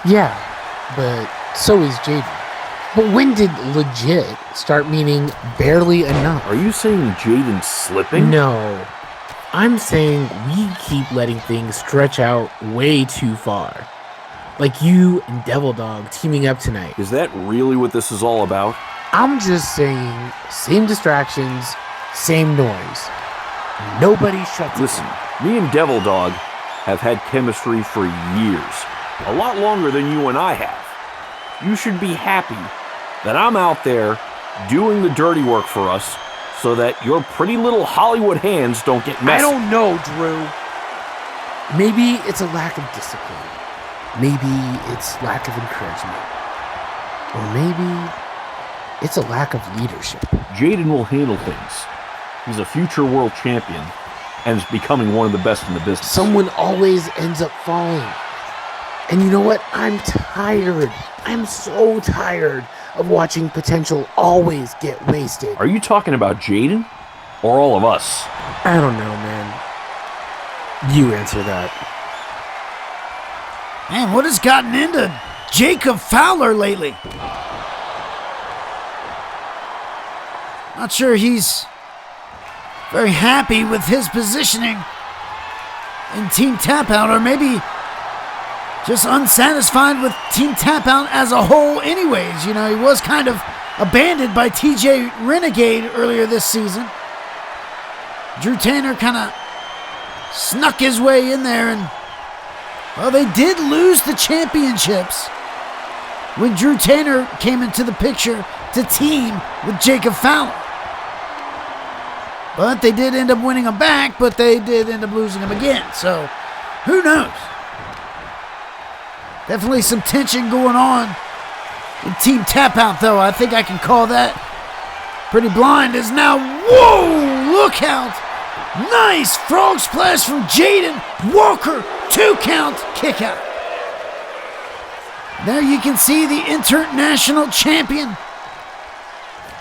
S22: Yeah, but so is Jayden. But when did legit start meaning barely enough?
S21: Are you saying Jayden's slipping?
S22: No. I'm saying we keep letting things stretch out way too far. Like you and Devil Dog teaming up tonight.
S21: Is that really what this is all about?
S22: I'm just saying, same distractions, same noise. Nobody shuts it.
S21: Listen, me and Devil Dog have had chemistry for years. A lot longer than you and I have. You should be happy that I'm out there doing the dirty work for us so that your pretty little Hollywood hands don't get messy.
S22: I don't know, Drew. Maybe it's a lack of discipline. Maybe it's lack of encouragement. Or maybe it's a lack of leadership.
S21: Jayden will handle things. He's a future world champion and is becoming one of the best in the business.
S22: Someone always ends up falling. And you know what? I'm tired. I'm so tired of watching potential always get wasted.
S21: Are you talking about Jayden or all of us?
S22: I don't know, man. You answer that.
S2: Man, what has gotten into Jacob Fowler lately? Not sure he's very happy with his positioning in Team Tap Out, or maybe just unsatisfied with Team Tap Out as a whole anyways. You know, he was kind of abandoned by TJ Renegade earlier this season. Drew Tanner kind of snuck his way in there, and well, they did lose the championships when Drew Tanner came into the picture to team with Jacob Fowler. But they did end up winning them back, but they did end up losing them again. So, who knows? Definitely some tension going on in Team Tap Out, though. I think I can call that pretty blind as now. Whoa! Look out! Nice frog splash from Jayden Walker. 2 count kick out. There you can see the international champion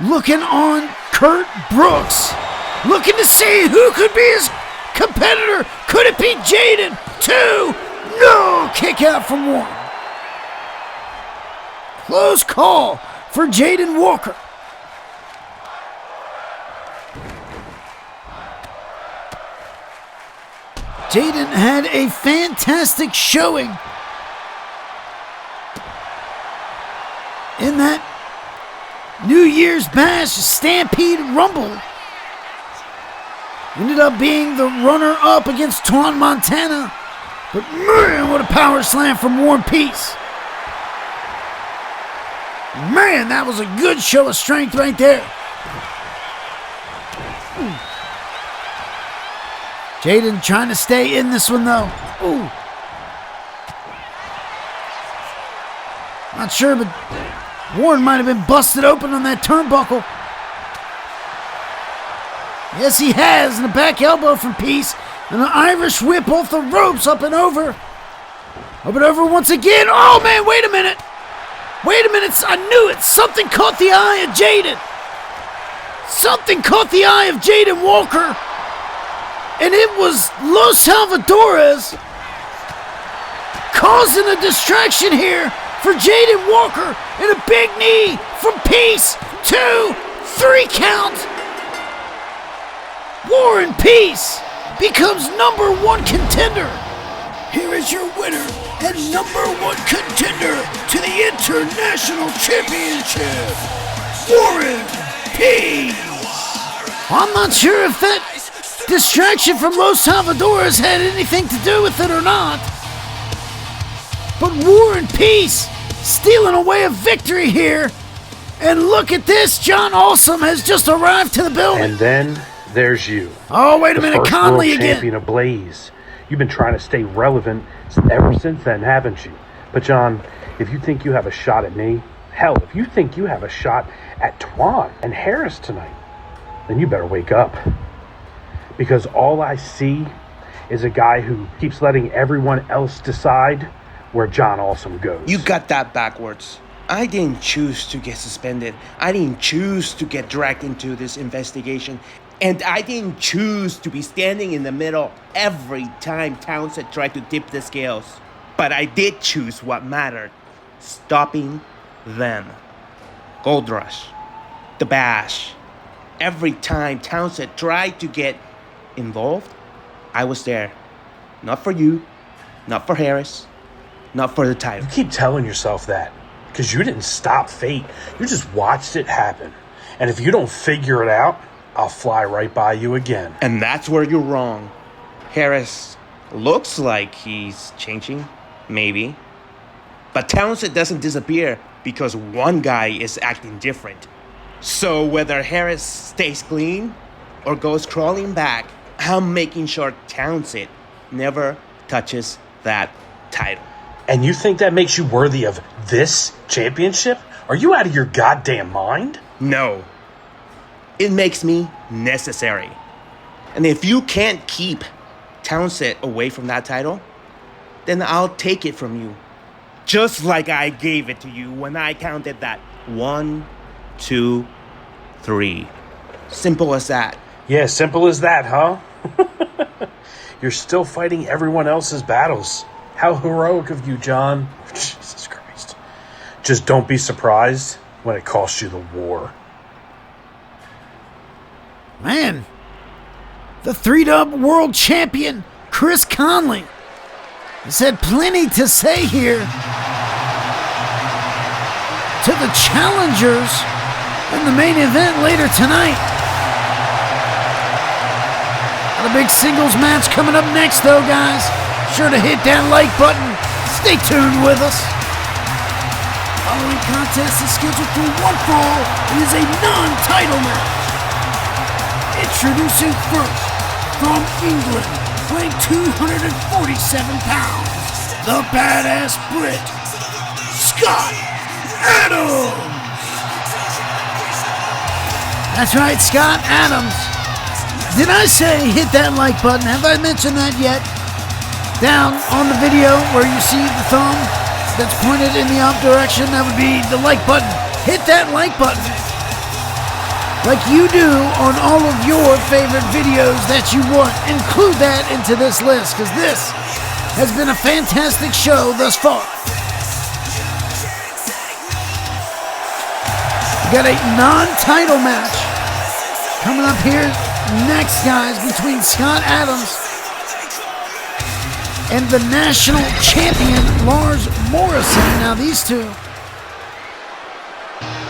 S2: looking on Kurt Brooks, looking to see who could be his competitor. Could it be Jayden? 2. No! Kick out from 1. Close call for Jayden Walker. Jayden had a fantastic showing in that New Year's Bash Stampede Rumble. Ended up being the runner-up against Twan Montana. But man, what a power slam from War and Peace. Man, that was a good show of strength right there. Jayden trying to stay in this one, though. Ooh. Not sure, but Warren might have been busted open on that turnbuckle. Yes, he has. And a back elbow from Peace. And an Irish whip off the ropes, up and over. Up and over once again. Oh, man, wait a minute. Wait a minute. I knew it. Something caught the eye of Jayden. Something caught the eye of Jayden Walker. And it was Los Salvadores causing a distraction here for Jayden Walker. And a big knee from Peace. 2, 3 count. War and Peace becomes #1 contender. Here is your winner and #1 contender to the International Championship, Warren Peace. I'm not sure if that distraction from Los Salvadores had anything to do with it or not. But War and Peace stealing away a victory here. And look at this, John Awesome has just arrived to the building.
S3: And then there's you.
S2: Oh, wait a minute,
S3: first
S2: Conley
S3: world
S2: again.
S3: champion ablaze. You've been trying to stay relevant ever since then, haven't you? But John, if you think you have a shot at me, hell, if you think you have a shot at Twan and Harris tonight, then you better wake up. Because all I see is a guy who keeps letting everyone else decide where John Awesome goes.
S1: You got that backwards. I didn't choose to get suspended. I didn't choose to get dragged into this investigation. And I didn't choose to be standing in the middle every time Townsend tried to tip the scales. But I did choose what mattered. Stopping them. Gold Rush. The Bash. Every time Townsend tried to get involved, I was there. Not for you. Not for Harris. Not for the title.
S3: You keep telling yourself that because you didn't stop fate. You just watched it happen. And if you don't figure it out, I'll fly right by you again.
S1: And that's where you're wrong. Harris looks like he's changing, maybe. But Townsend doesn't disappear because one guy is acting different. So whether Harris stays clean or goes crawling back, I'm making sure Townsend never touches that title.
S3: And you think that makes you worthy of this championship? Are you out of your goddamn mind?
S1: No. It makes me necessary. And if you can't keep Townsend away from that title, then I'll take it from you. Just like I gave it to you when I counted that 1, 2, 3. Simple as that.
S3: Yeah, simple as that, huh? You're still fighting everyone else's battles. How heroic of you, John. Jesus Christ. Just don't be surprised when it costs you the war.
S2: Man, the 3-dub world champion, Chris Conley, has had plenty to say here to the challengers in the main event later tonight. Got a big singles match coming up next, though, guys. Sure to hit that like button. Stay tuned with us. Following contest is scheduled for one fall. It is a non-title match. Introducing first, from England, weighing 247 pounds, the badass Brit, Scott Adams. That's right, Scott Adams. Did I say hit that like button? Have I mentioned that yet? Down on the video where you see the thumb that's pointed in the up direction, that would be the like button. Hit that like button. Like you do on all of your favorite videos that you want. Include that into this list, because this has been a fantastic show thus far. We got a non-title match coming up here next, guys, between Scott Adams and the national champion, Larz Morrison. Now, these two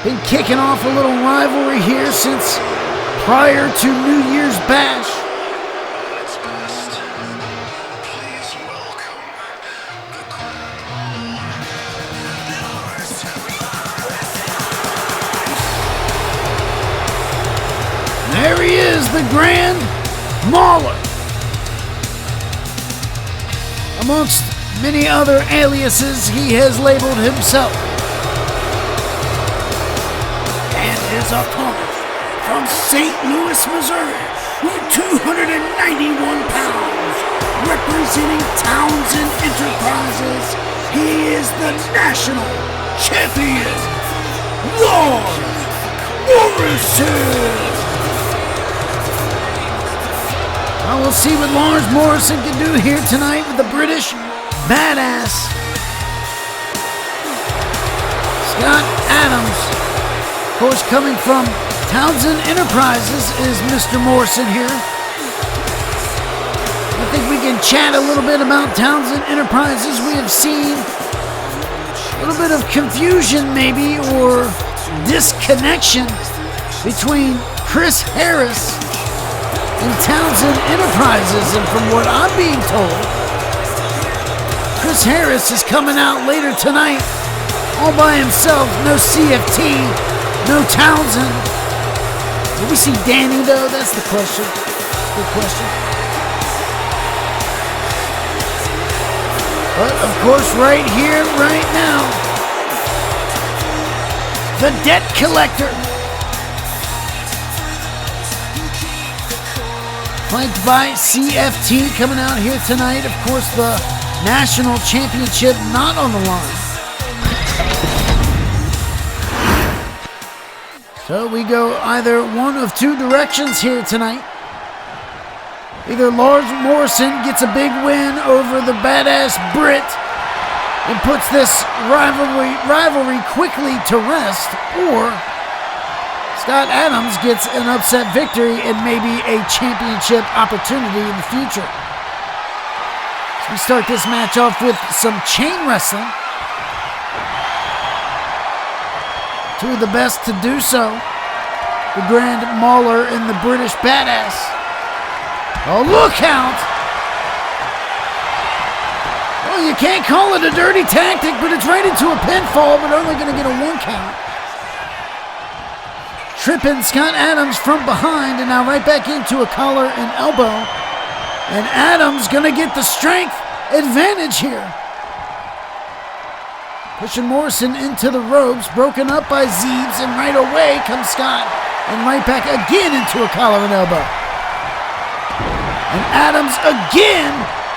S2: been kicking off a little rivalry here since prior to New Year's Bash. is the Grand Mauler. Amongst many other aliases he has labeled himself. And his opponent from St. Louis, Missouri, with 291 pounds, representing Townsend Enterprises, he is the national champion, Larz Morrison. Now we'll see what Larz Morrison can do here tonight with the British Badass. Scott Adams, of course, coming from Townsend Enterprises, is Mr. Morrison here. I think we can chat a little bit about Townsend Enterprises. We have seen a little bit of confusion maybe, or disconnection between Chris Harris and Townsend Enterprises, and from what I'm being told, Chris Harris is coming out later tonight all by himself. No CFT, no Townsend. Will we see Dani though? That's the question. Good question. But of course, right here, right now, the Debt Collector, flanked by CFT, coming out here tonight. Of course, the National Championship not on the line. So we go either one of two directions here tonight. Either Larz Morrison gets a big win over the Badass Brit and puts this rivalry quickly to rest, or Scott Adams gets an upset victory and maybe a championship opportunity in the future. So we start this match off with some chain wrestling. Two of the best to do so. The Grand Mauler and the British Badass. Oh, look out! Well, you can't call it a dirty tactic, but it's right into a pinfall, but only going to get a 1 count. Tripping Scott Adams from behind, and now right back into a collar and elbow. And Adams going to get the strength advantage here. Pushing Morrison into the ropes, broken up by Zeebs, and right away comes Scott. And right back again into a collar and elbow. And Adams again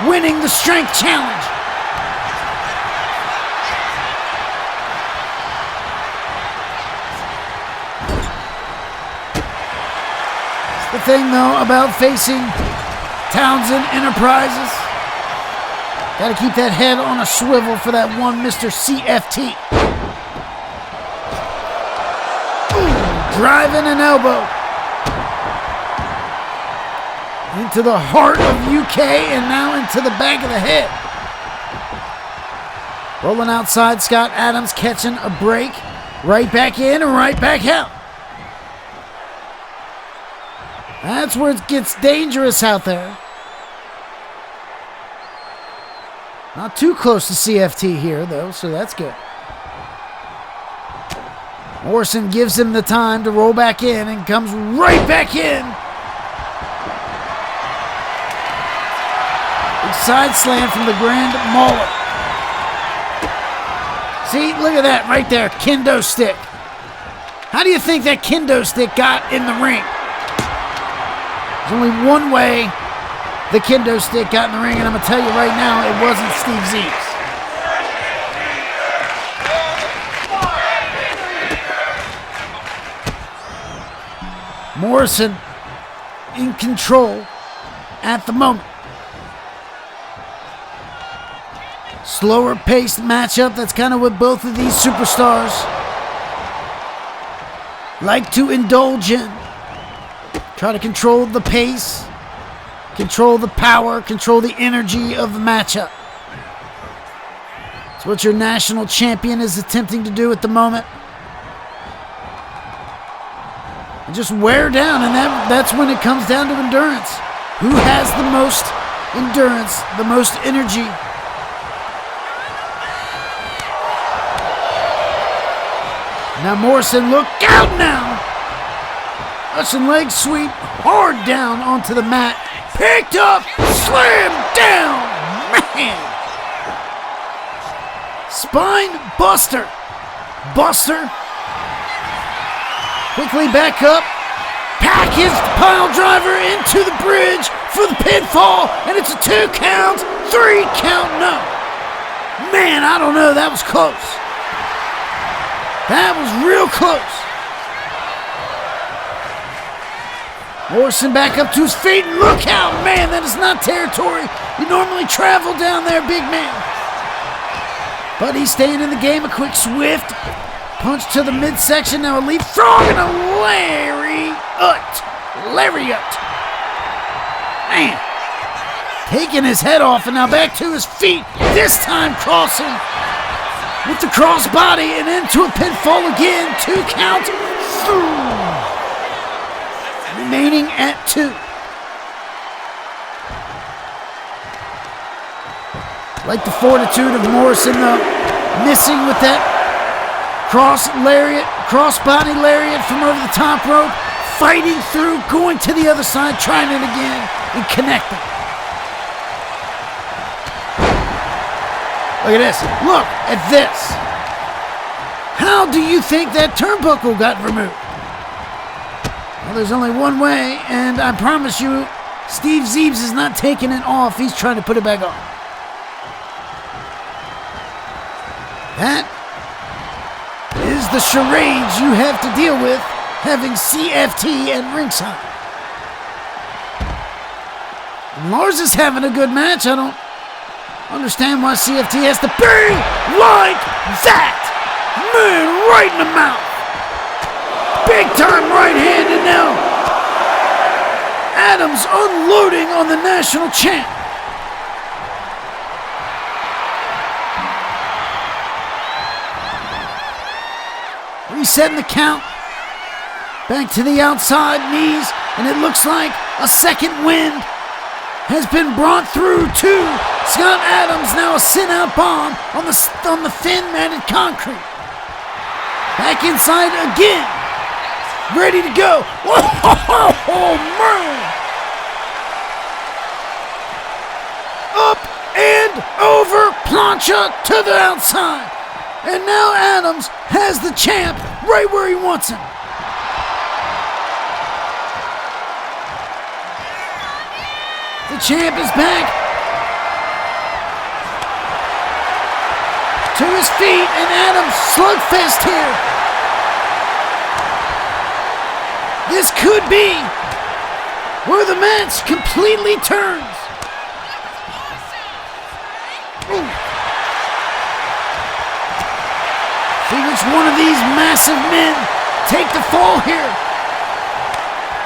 S2: winning the strength challenge. The thing though about facing Townsend Enterprises, gotta keep that head on a swivel for that one Mr. CFT. Ooh, driving an elbow into the heart of UK and now into the back of the head. Rolling outside, Scott Adams catching a break. Right back in and right back out. That's where it gets dangerous out there. Not too close to CFT here, though, so that's good. Morrison gives him the time to roll back in and comes right back in. Big side slam from the Grand Mauler. See, look at that right there, kendo stick. How do you think that kendo stick got in the ring? There's only one way the kendo stick got in the ring, and I'm going to tell you right now, it wasn't Steve Zeebs. Morrison in control at the moment. Slower paced matchup, that's kind of what both of these superstars like to indulge in. Try to control the pace, control the power, control the energy of the matchup. It's what your national champion is attempting to do at the moment. And just wear down, and that's when it comes down to endurance. Who has the most endurance, the most energy? Now Morrison, look out now! Russian leg sweep, hard down onto the mat. Picked up, slammed down, man. Spine buster. Buster. Quickly back up. Packaged pile driver into the bridge for the pinfall, and it's a 2 count, 3 count, no. Man, I don't know, that was close. That was real close. Morrison back up to his feet, and look out, man, that is not territory you normally travel down there, big man. But he's staying in the game, a quick swift punch to the midsection, now a leapfrog and a lariat. Man, taking his head off and now back to his feet, this time crossing with the crossbody and into a pinfall again, 2 count, remaining at 2. Like the fortitude of Morrison though, missing with that crossbody lariat from over the top rope, fighting through, going to the other side, trying it again, and connecting. Look at this. Look at this. How do you think that turnbuckle got removed? Well, there's only one way, and I promise you, Steve Zeebs is not taking it off. He's trying to put it back on. That is the charades you have to deal with having CFT and ringside. Larz is having a good match. I don't understand why CFT has to be like that. Man, right in the mouth. Big time right hand, and now Adams unloading on the national champ. Resetting the count. Back to the outside knees, and it looks like a second wind has been brought through to Scott Adams. Now a sit-out bomb on the thin matted concrete. Back inside again. Ready to go. Oh, man. Up and over. Plancha to the outside. And now Adams has the champ right where he wants him. The champ is back to his feet, and Adams slugfest here. This could be where the match completely turns. Ooh. See which one of these massive men take the fall here.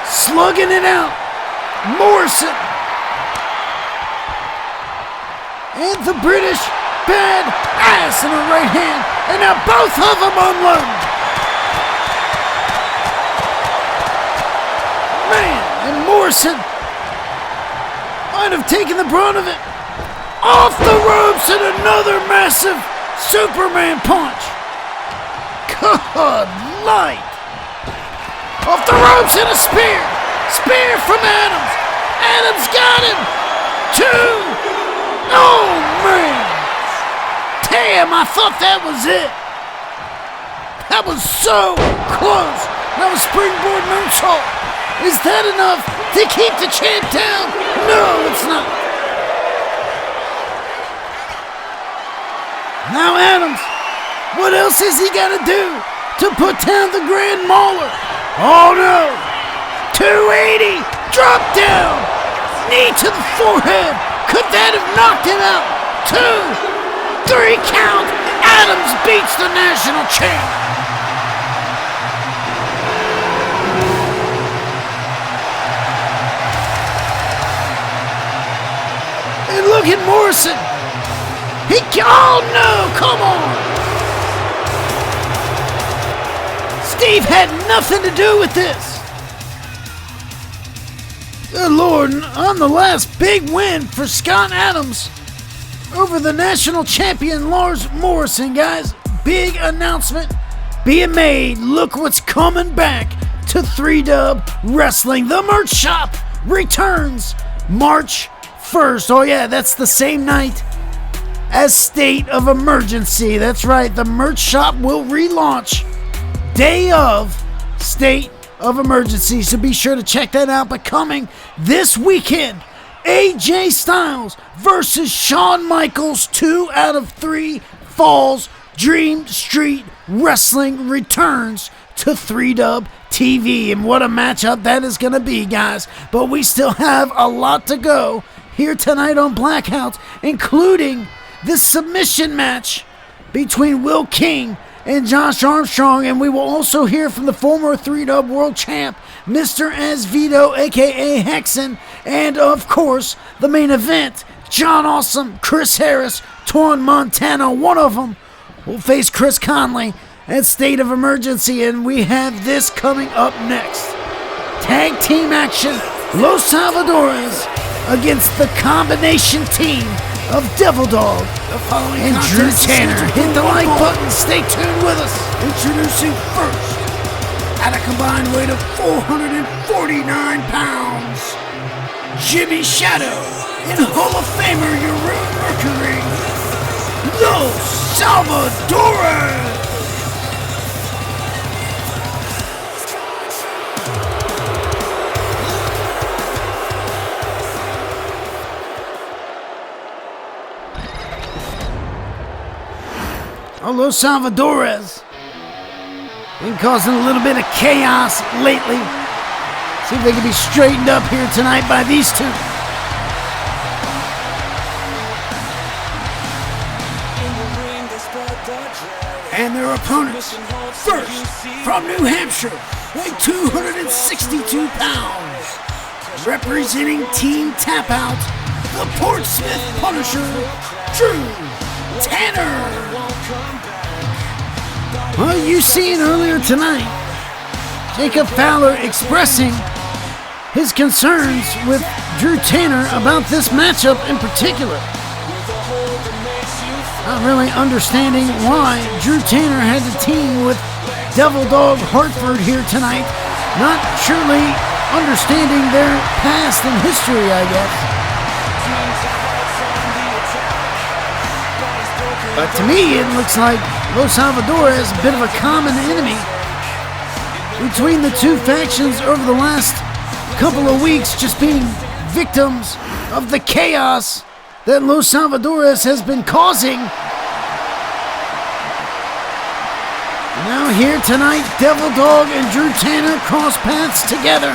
S2: Slugging it out. Morrison. And the British bad ass in the right hand. And now both of them unload. Man, and Morrison might have taken the brunt of it. Off the ropes and another massive Superman punch. Good night. Off the ropes and a spear. Spear from Adams. Adams got him. 2. Oh, man! Damn, I thought that was it. That was so close. That was springboard moonsault. Is that enough to keep the champ down? No, it's not. Now Adams, what else has he got to do to put down the Grand Mauler? Oh, no. 280. Drop down. Knee to the forehead. Could that have knocked him out? 2, 3 count. Adams beats the national champ. And look at Morrison. Oh no, come on. Steve had nothing to do with this. Good Lord, on the last big win for Scott Adams over the national champion Larz Morrison, guys. Big announcement being made. Look what's coming back to 3Dub Wrestling, the merch shop returns March 1st. Oh yeah, that's the same night as State of Emergency. That's right, the merch shop will relaunch day of State of Emergency, so be sure to check that out. But coming this weekend, AJ Styles versus Shawn Michaels, 2 out of 3 falls. Dream Street Wrestling returns to 3Dub TV, and what a matchup that is going to be, guys. But we still have a lot to go here tonight on Blackout, including this submission match between Will King and Josh Armstrong, and we will also hear from the former 3Dub World Champ, Mr. Azevedo, aka Hexen, and of course, the main event, John Awesome, Chris Harris, Twan Montana, one of them will face Chris Conley at State of Emergency, and we have this coming up next. Tag team action, Los Salvadores against the combination team of Devil Dog and Drew Tanner. Hit the like button, stay tuned with us. Introducing first, at a combined weight of 449 pounds, Jimmy Shadow and Hall of Famer Jeroen Mercury, Los Salvadores. Los Salvadores been causing a little bit of chaos lately. See if they can be straightened up here tonight by these two. And their opponents, first from New Hampshire, weighing 262 pounds, representing Team Tap Out, the Portsmouth Punisher, Drew Tanner. Well, you seen earlier tonight Jacob Fowler expressing his concerns with Drew Tanner about this matchup in particular. Not really understanding why Drew Tanner had to team with Devil Dog Hartford here tonight. Not surely understanding their past and history, I guess. But to me, it looks like Los Salvadores is a bit of a common enemy between the two factions over the last couple of weeks, just being victims of the chaos that Los Salvadores has been causing. Now here tonight, Devil Dog and Drew Tanner cross paths together.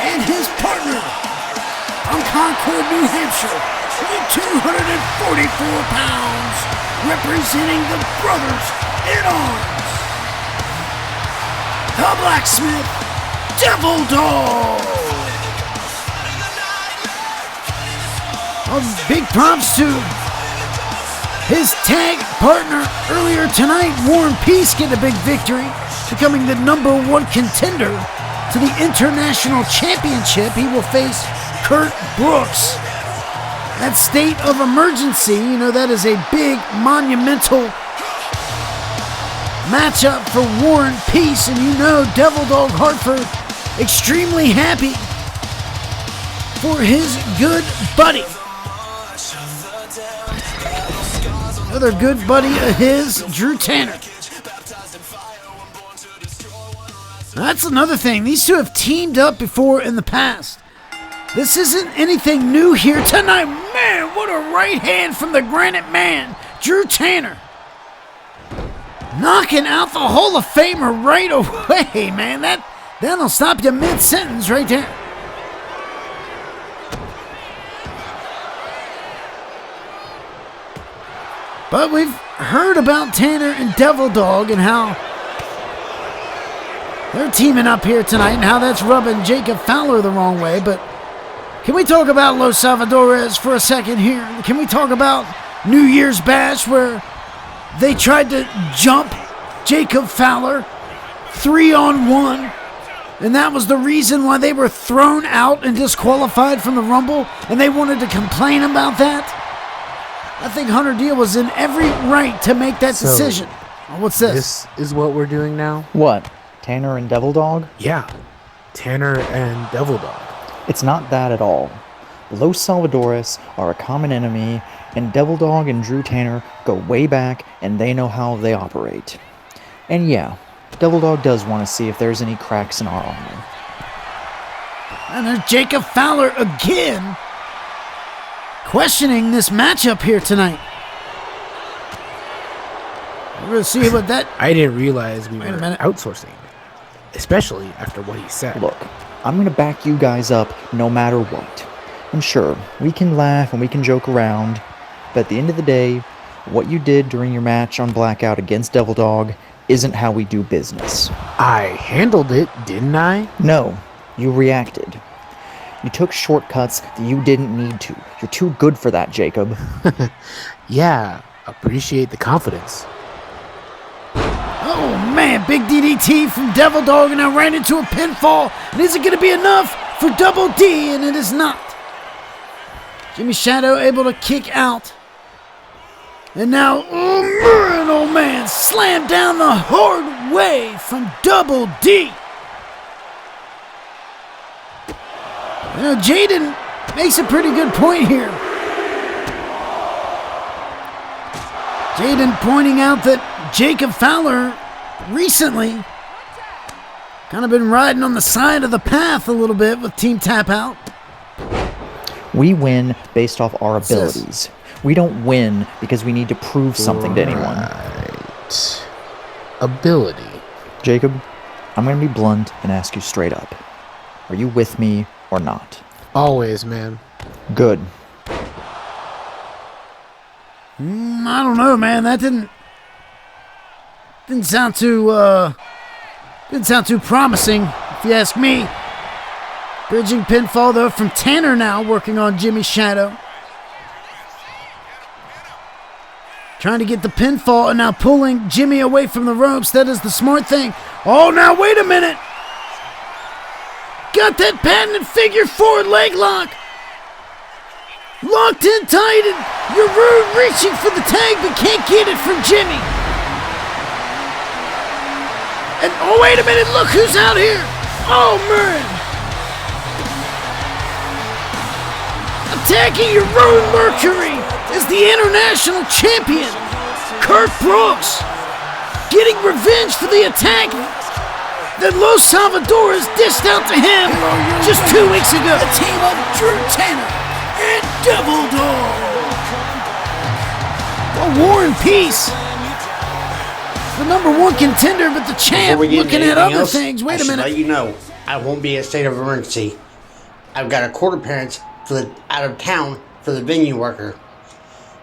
S2: And his partner from Concord, New Hampshire, 244 pounds, representing the Brothers in Arms, the Blacksmith, Devil Dog. Big props to his tag partner earlier tonight, Warren Peace, getting a big victory, becoming the #1 contender to the International Championship. He will face Kurt Brooks at State of Emergency. You know, that is a big, monumental matchup for Warren Peace, and you know Devil Dog Hartford extremely happy for his good buddy. Another good buddy of his, Drew Tanner. That's another thing. These two have teamed up before in the past. This isn't anything new here tonight. Man, what a right hand from the Granite Man, Drew Tanner. Knocking out the Hall of Famer right away, man. That'll stop you mid-sentence right there. But we've heard about Tanner and Devil Dog and how they're teaming up here tonight and how that's rubbing Jacob Fowler the wrong way. But can we talk about Los Salvadores for a second here? Can we talk about New Year's Bash where they tried to jump Jacob Fowler 3-on-1, and that was the reason why they were thrown out and disqualified from the Rumble, and they wanted to complain about that? I think Hunter Deal was in every right to make that decision. What's this?
S16: This is what we're doing now?
S4: What? Tanner and Devil Dog?
S16: Yeah.
S22: Tanner and Devil Dog.
S4: It's not that at all. Los Salvadores are a common enemy, and Devil Dog and Drew Tanner go way back, and they know how they operate. And yeah, Devil Dog does want to see if there's any cracks in our armor.
S2: And there's Jacob Fowler again, questioning this matchup here tonight. We're going to see what that...
S22: I didn't realize we were outsourcing, especially after what he said.
S4: Look, I'm going to back you guys up no matter what. And sure, we can laugh and we can joke around, but at the end of the day, what you did during your match on Blackout against Devil Dog isn't how we do business.
S22: I handled it, didn't I?
S4: No, you reacted. You took shortcuts that you didn't need to. You're too good for that, Jacob.
S22: Yeah, appreciate the confidence.
S2: Oh man, big DDT from Devil Dog, and now ran into a pinfall. And is it going to be enough for Double D? And it is not. Jimmy Shadow able to kick out. And now, oh man, slammed down the hard way from Double D. Now, Jayden makes a pretty good point here. Jayden pointing out that Jacob Fowler recently kind of been riding on the side of the path a little bit with Team Tap Out.
S4: We win based off our abilities. We don't win because we need to prove something to anyone.
S22: Right. Ability.
S4: Jacob, I'm going to be blunt and ask you straight up. Are you with me or not?
S22: Always, man.
S4: Good.
S2: I don't know, man. That didn't sound too promising, if you ask me. Bridging pinfall, though, from Tanner now, working on Jimmy Shadow. Trying to get the pinfall, and now pulling Jimmy away from the ropes. That is the smart thing. Oh, now wait a minute. Got that patented figure forward leg lock. Locked in tight, and you're reaching for the tag, but can't get it from Jimmy. And, oh, wait a minute, look who's out here. Oh, man. Attacking your Road Mercury is the international champion, Kurt Brooks, getting revenge for the attack that Los Salvadores dished out to him just 2 weeks ago. The team of Drew Tanner and Devil Dog. A war and peace. The #1 contender, but the champ looking at other things. Wait a minute.
S5: Let you know, I won't be in a state of emergency. I've got a court appearance out of town for the venue worker.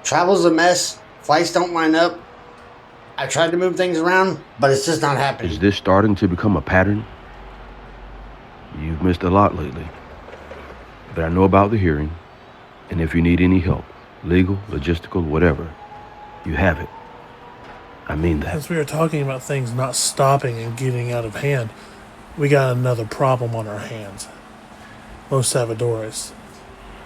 S5: Travel's a mess. Flights don't line up. I tried to move things around, but it's just not happening.
S7: Is this starting to become a pattern? You've missed a lot lately. But I know about the hearing, and if you need any help, legal, logistical, whatever, you have it. I mean that.
S3: As we were talking about things not stopping and getting out of hand, we got another problem on our hands. Los Salvadores.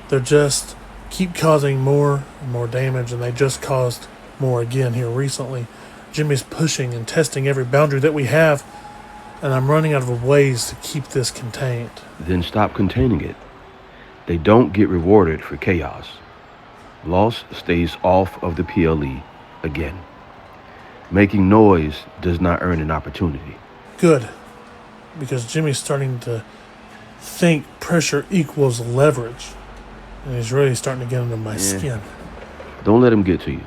S3: They're just keep causing more and more damage, and they just caused more again here recently. Jimmy's pushing and testing every boundary that we have, and I'm running out of ways to keep this contained.
S7: Then stop containing it. They don't get rewarded for chaos. Loss stays off of the PLE again. Making noise does not earn an opportunity.
S3: Good, because Jimmy's starting to think pressure equals leverage, and he's really starting to get under my skin.
S7: Don't let him get to you.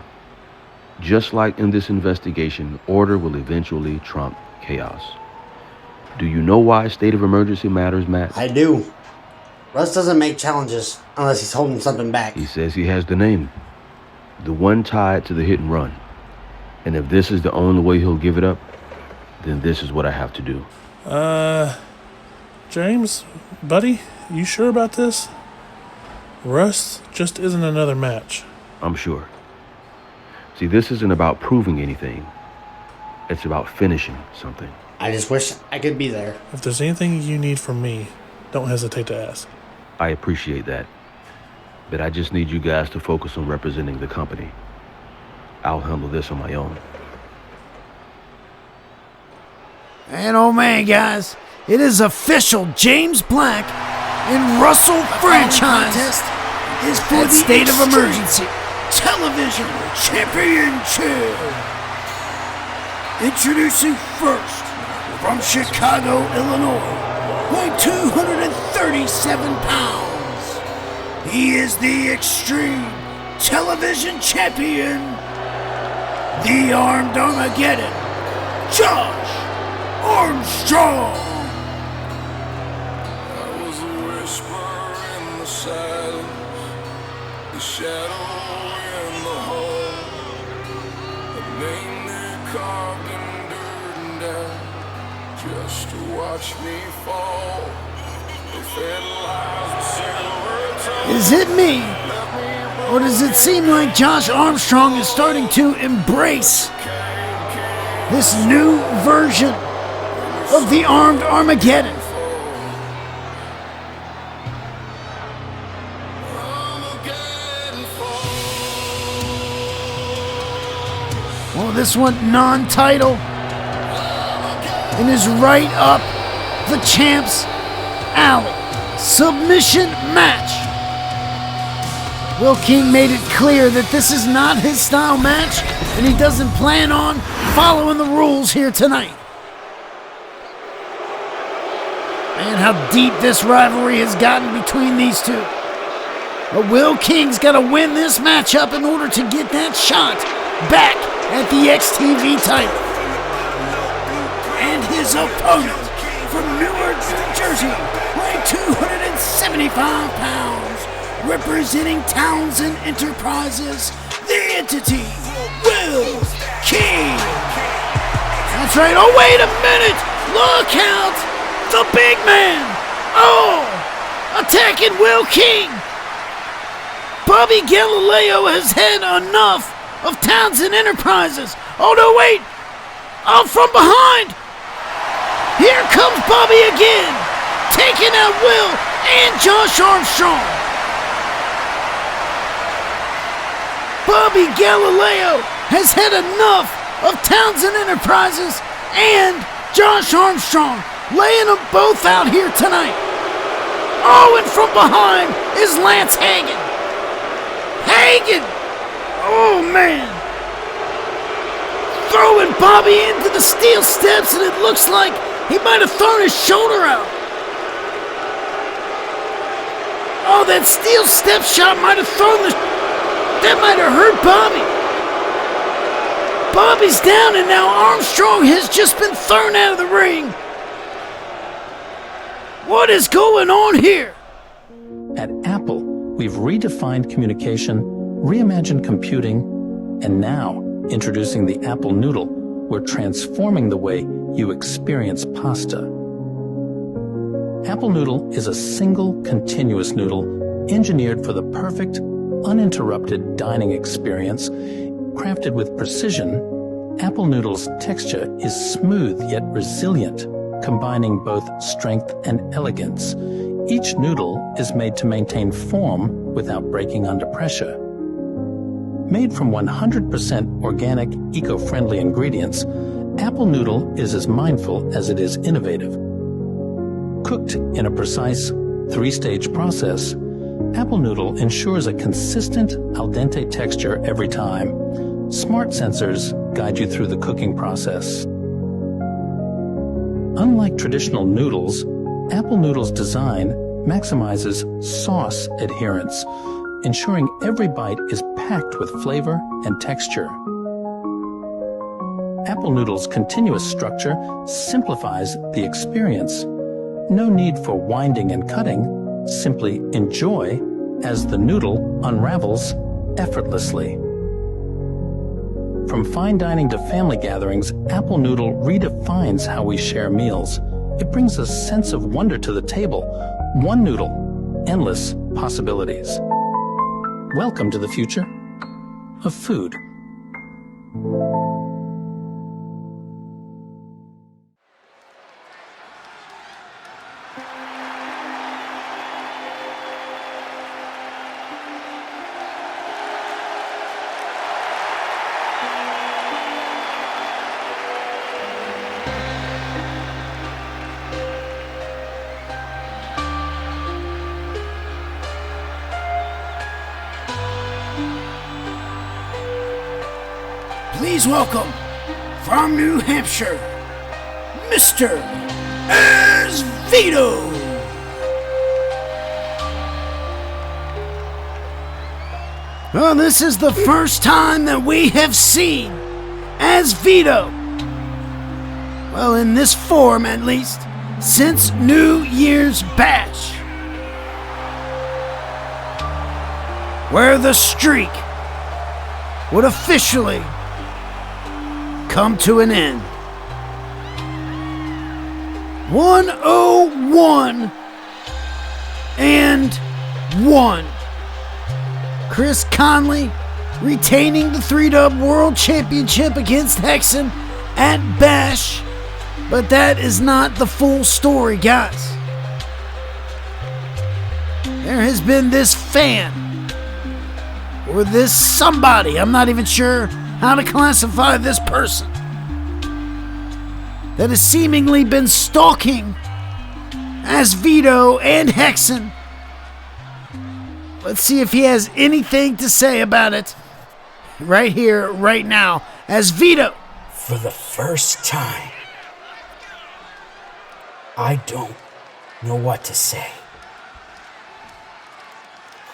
S7: Just like in this investigation, order will eventually trump chaos. Do you know why state of emergency matters, Matt?
S5: I do. Russ doesn't make challenges unless he's holding something back.
S7: He says he has the name. The one tied to the hit and run. And if this is the only way he'll give it up, then this is what I have to do.
S3: James, buddy, you sure about this? Russ just isn't another match.
S7: I'm sure. See, this isn't about proving anything. It's about finishing something.
S5: I just wish I could be there.
S3: If there's anything you need from me, don't hesitate to ask.
S7: I appreciate that. But I just need you guys to focus on representing the company. I'll handle this on my own.
S2: And oh man, guys, It is official. James Black and Russell franchise is for the State of Emergency Television Championship. Introducing first, from Chicago, Illinois, weighing 237 pounds. He is the Extreme Television Champion, the Armed Armageddon, Josh Armstrong.
S6: I was a whisper in the silence, the shadow in the hall, a name they carved in dirt and ash, just to watch me fall. The fed lies with silver tongue.
S2: Is it me? Or does it seem like Josh Armstrong is starting to embrace this new version of the Armed Armageddon? Well, this one non-title and is right up the champ's alley. Submission match. Will King made it clear that this is not his style match, and he doesn't plan on following the rules here tonight. Man, how deep this rivalry has gotten between these two. But Will King's got to win this matchup in order to get that shot back at the XTV title. And his opponent from Newark, New Jersey, weighing 275 pounds, representing Townsend Enterprises, the entity, Will King. That's right. Oh, wait a minute. Look out. The big man. Oh, attacking Will King. Bobby Galileo has had enough of Townsend Enterprises. Oh, no, wait. Oh, from behind. Here comes Bobby again, taking out Will and Josh Armstrong. Bobby Galileo has had enough of Townsend Enterprises and Josh Armstrong, laying them both out here tonight. Oh, and from behind is Lance Hagen. Oh, man. Throwing Bobby into the steel steps, and it looks like he might have thrown his shoulder out. Oh, that steel step shot might have thrown the... That might have hurt Bobby. Bobby's down, and now Armstrong has just been thrown out of the ring. What is going on here?
S8: At Apple, we've redefined communication, reimagined computing, and now, introducing the Apple Noodle, we're transforming the way you experience pasta. Apple Noodle is a single, continuous noodle engineered for the perfect, uninterrupted dining experience. Crafted with precision, Apple Noodle's texture is smooth yet resilient, combining both strength and elegance. Each noodle is made to maintain form without breaking under pressure. Made from 100% organic, eco-friendly ingredients, Apple Noodle is as mindful as it is innovative. Cooked in a precise 3-stage process, Apple Noodle ensures a consistent al dente texture every time. Smart sensors guide you through the cooking process. Unlike traditional noodles, Apple Noodle's design maximizes sauce adherence, ensuring every bite is packed with flavor and texture. Apple Noodle's continuous structure simplifies the experience. No need for winding and cutting. Simply enjoy as the noodle unravels effortlessly. From fine dining to family gatherings, Apple Noodle redefines how we share meals. It brings a sense of wonder to the table. One noodle, endless possibilities. Welcome to the future of food.
S2: please welcome from New Hampshire, Mr. Azevedo. Well, this is the first time that we have seen Azevedo, well, in this form at least, since New Year's Bash, where the streak would officially come to an end. 101-1. Chris Conley retaining the 3-Dub World Championship against Hexen at Bash. But that is not the full story, guys. There has been this fan, or this somebody, I'm not even sure how to classify this person, that has seemingly been stalking Azevedo and Hexen. Let's see if he has anything to say about it right here, right now. Azevedo.
S10: For the first time, I don't know what to say.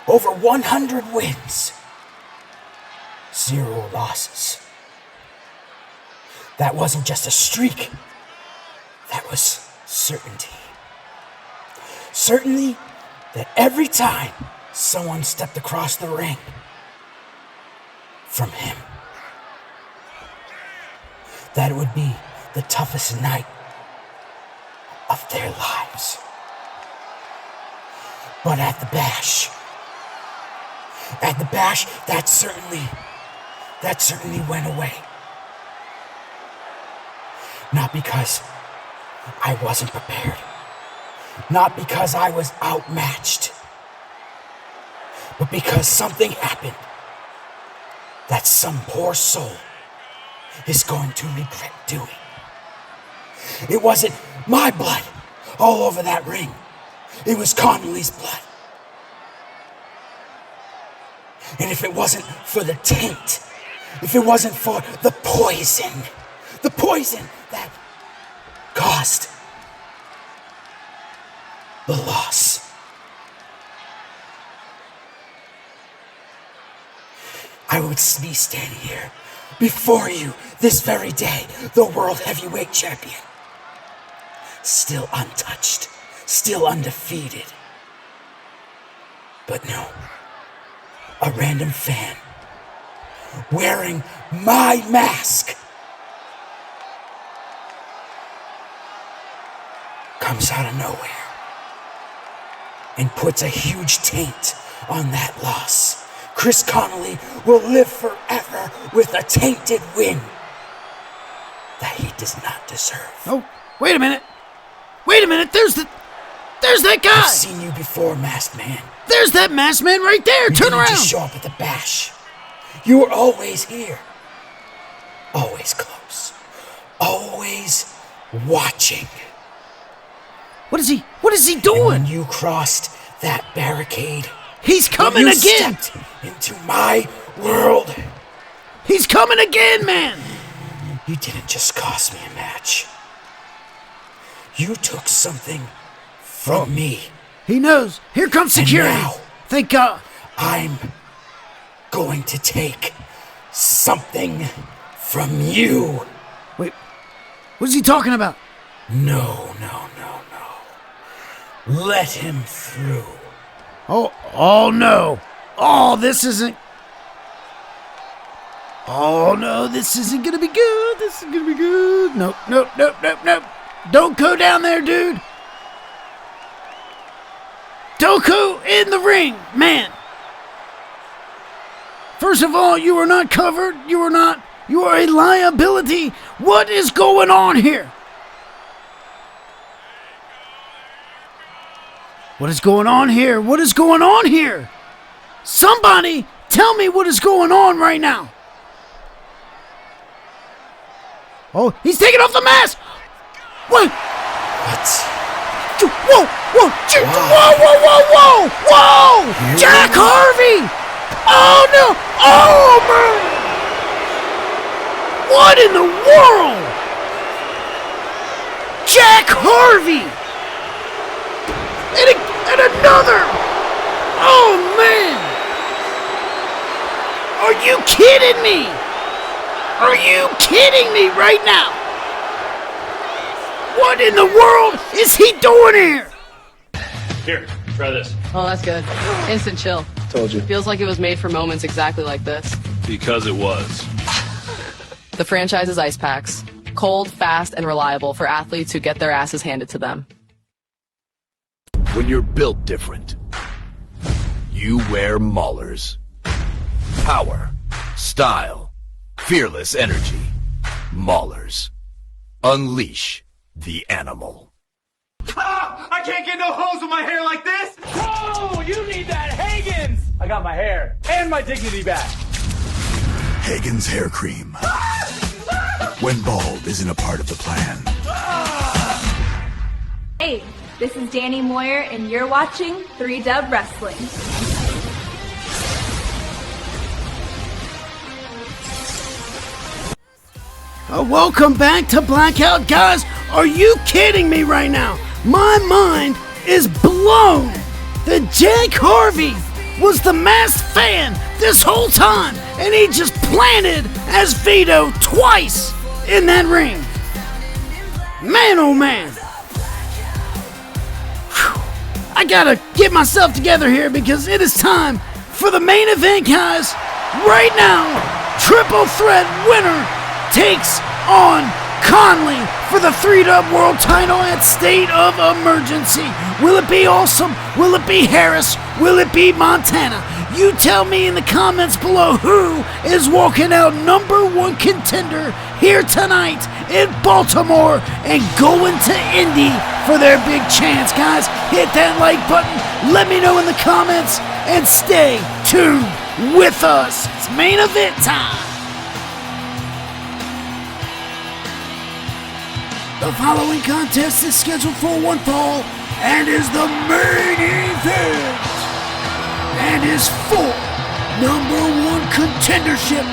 S10: Over 100 wins, 0 losses. That wasn't just a streak. That was certainty. Certainty that every time someone stepped across the ring from him, that it would be the toughest night of their lives. But at the Bash, that certainly went away. Not because I wasn't prepared. Not because I was outmatched. But because something happened that some poor soul is going to regret doing. It wasn't my blood all over that ring. It was Connolly's blood. And if it wasn't for the taint, if it wasn't for the poison that caused the loss, I would be standing here before you this very day, the World Heavyweight Champion. Still untouched, still undefeated. But no, a random fan wearing my mask comes out of nowhere and puts a huge taint on that loss. Chris Connolly will live forever with a tainted win that he does not deserve.
S2: Oh, wait a minute. There's that guy.
S10: I've seen you before, Masked Man.
S2: There's that Masked Man right there.
S10: You
S2: Turn
S10: didn't
S2: around.
S10: just show up at the Bash. You were always here. Always close. Always watching.
S2: What is he doing?
S10: And when you crossed that barricade,
S2: he's coming again.
S10: Stepped into my world.
S2: He's coming again, man.
S10: You didn't just cost me a match. You took something from me.
S2: He knows. Here comes security.
S10: And now,
S2: thank God.
S10: I'm going to take something from you.
S2: Wait, what is he talking about?
S10: No. Let him through.
S2: Oh no. Oh, this isn't gonna be good. This is gonna be good. Nope. Don't go down there, dude. Don't go in the ring, man. First of all, you are not covered. You are a liability. What is going on here? What is going on here? Somebody tell me what is going on right now. Oh, he's taking off the mask. What? Whoa! Jack Harvey! Oh no! Oh man! What in the world? Jack Harvey! And another! Oh, man! Are you kidding me? Are you kidding me right now? What in the world is he doing here?
S11: Here, try this.
S12: Oh, that's good. Instant chill.
S11: Told you.
S12: Feels like it was made for moments exactly like this.
S11: Because it was.
S12: The franchise's ice packs. Cold, fast, and reliable for athletes who get their asses handed to them.
S9: When you're built different, you wear Maulers. Power, style, fearless energy. Maulers. Unleash the animal.
S11: Ah! I can't get no holes with my hair like this! Whoa! You need that Hagen's! I got my hair and my dignity back.
S15: Hagen's hair cream. When bald isn't a part of the plan.
S23: Hey, this is Dani Moire, and you're watching 3Dub Wrestling.
S2: Welcome back to Blackout, guys. Are you kidding me right now? My mind is blown that Jack Harvey was the masked fan this whole time, and he just planted Azevedo twice in that ring. Man, oh man. Whew. I gotta get myself together here because it is time for the main event, guys. Right now, triple threat winner takes on Conley for the 3Dub World title at State of Emergency. Will it be Awesome? Will it be Harris? Will it be Montana? You tell me in the comments below who is walking out #1 contender here tonight in Baltimore and going to Indy for their big chance. Guys, hit that like button. Let me know in the comments and stay tuned with us. It's main event time. The following contest is scheduled for one fall and is the main event and is for #1 contendership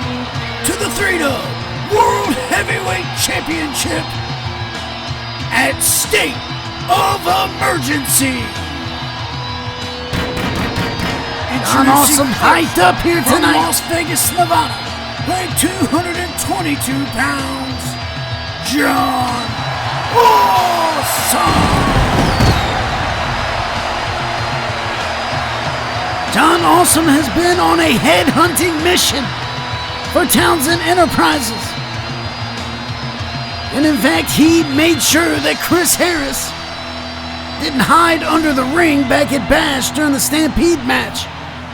S2: to the 3Dub World Heavyweight Championship at State of Emergency. I'm awesome hyped up here tonight. From Las Vegas, Nevada, weighing 222 pounds, John Awesome! John Awesome has been on a headhunting mission for Townsend Enterprises. And in fact, he made sure that Chris Harris didn't hide under the ring back at Bash during the Stampede match.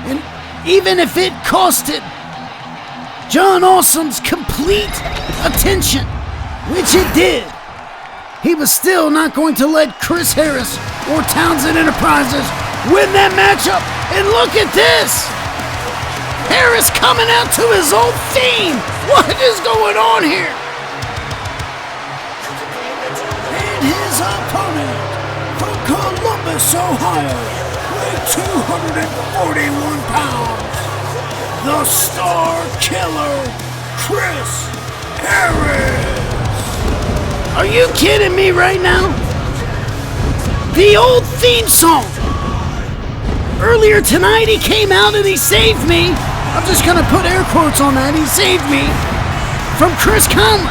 S2: And even if it costed John Awesome's complete attention, which it did, he was still not going to let Chris Harris or Townsend Enterprises win that matchup. And look at this! Harris coming out to his old theme! What is going on here? And his opponent from Columbus, Ohio, weighing 241 pounds, the Star Killer, Chris Harris! Are you kidding me right now? The old theme song. Earlier tonight he came out and he saved me. I'm just gonna put air quotes on that. He saved me from Chris Conley,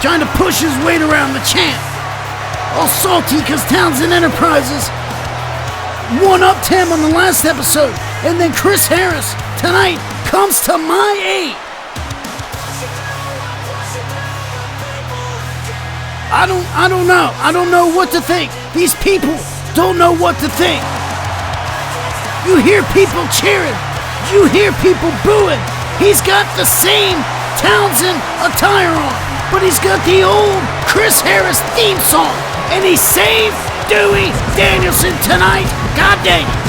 S2: trying to push his weight around the champ. All salty because Townsend Enterprises one-upped him on the last episode. And then Chris Harris tonight comes to my aid. I don't know. I don't know what to think. These people don't know what to think. You hear people cheering. You hear people booing. He's got the same Townsend attire on, but he's got the old Chris Harris theme song, and he saved Dewey Danielson tonight. God dang it.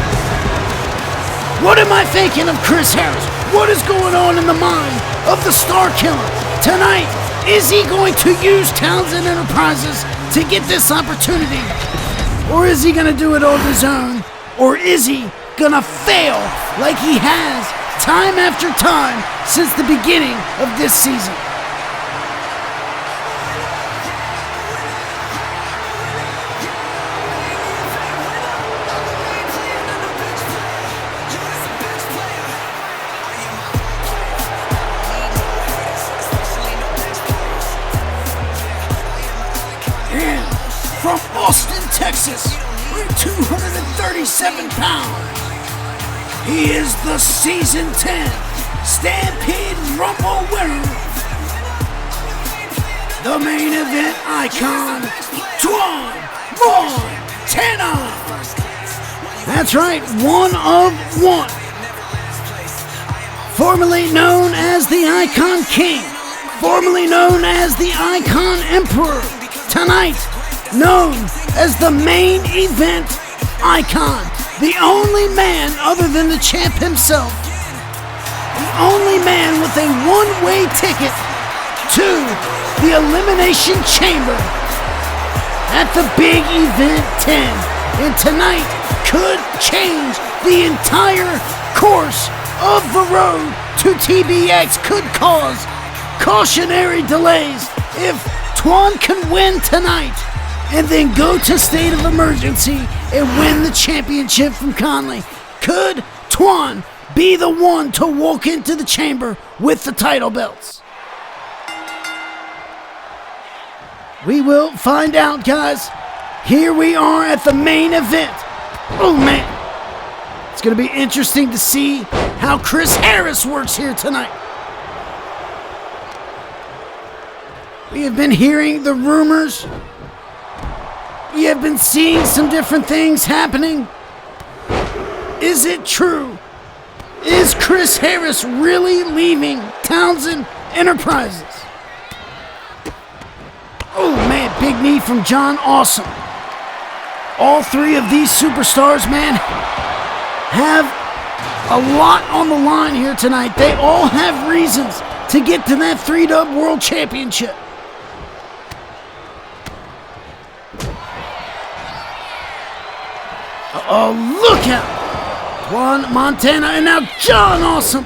S2: What am I thinking of Chris Harris? What is going on in the mind of the Star Killer tonight? Is he going to use Townsend Enterprises to get this opportunity? Or is he going to do it on his own? Or is he going to fail like he has time after time since the beginning of this season. From Austin, Texas, weighing 237 pounds, he is the Season 10 Stampede Rumble winner, the main event icon, Twan Montana. That's right, one of one. Formerly known as the Icon King, formerly known as the Icon Emperor, tonight known as the main event icon, the only man other than the champ himself, the only man with a one-way ticket to the Elimination Chamber at the Big Event 10, and tonight could change the entire course of the road to TBX, could cause cautionary delays if Twan can win tonight and then go to state of emergency and win the championship from Conley. Could Twan be the one to walk into the chamber with the title belts? We will find out, guys. Here we are at the main event. Oh, man. It's going to be interesting to see how Chris Harris works here tonight. We have been hearing the rumors. We have been seeing some different things happening. Is it true? Is Chris Harris really leaving Townsend Enterprises? Oh man, big knee from John Awesome. All three of these superstars, man, have a lot on the line here tonight. They all have reasons to get to that 3-dub World Championship. Oh, look out! Twan Montana and now John Awesome.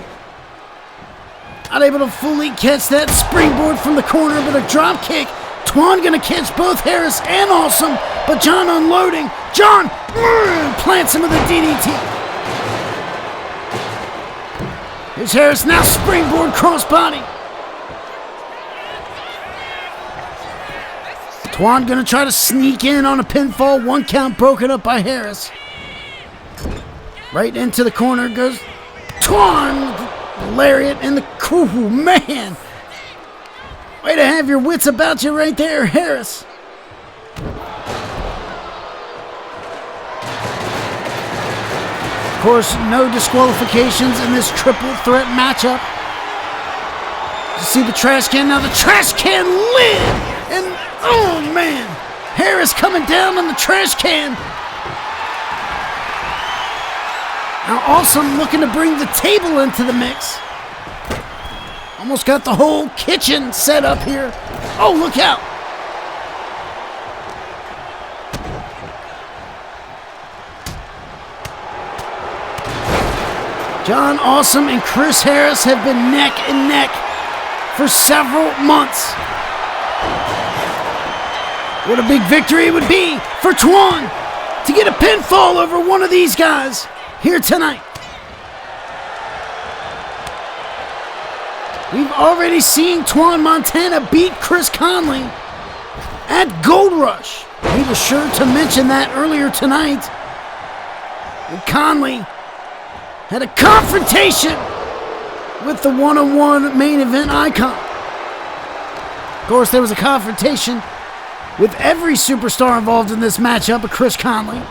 S2: Not able to fully catch that springboard from the corner, but a drop kick. Twan gonna catch both Harris and Awesome, but John unloading. John plants him with a DDT. Here's Harris, now springboard crossbody. Twan gonna try to sneak in on a pinfall. 1 count broken up by Harris. Right into the corner goes Twan. Lariat in the... Ooh, man. Way to have your wits about you right there, Harris. Of course, no disqualifications in this triple threat matchup. You see the trash can? Now the trash can lid! And, oh man, Harris coming down on the trash can. Now Awesome looking to bring the table into the mix. Almost got the whole kitchen set up here. Oh, look out. John Awesome and Chris Harris have been neck and neck for several months. What a big victory it would be for Twan to get a pinfall over one of these guys here tonight. We've already seen Twan Montana beat Chris Conley at Gold Rush. He was sure to mention that earlier tonight. And Conley had a confrontation with the one-on-one main event icon. Of course, there was a confrontation with every superstar involved in this matchup of Chris Conley,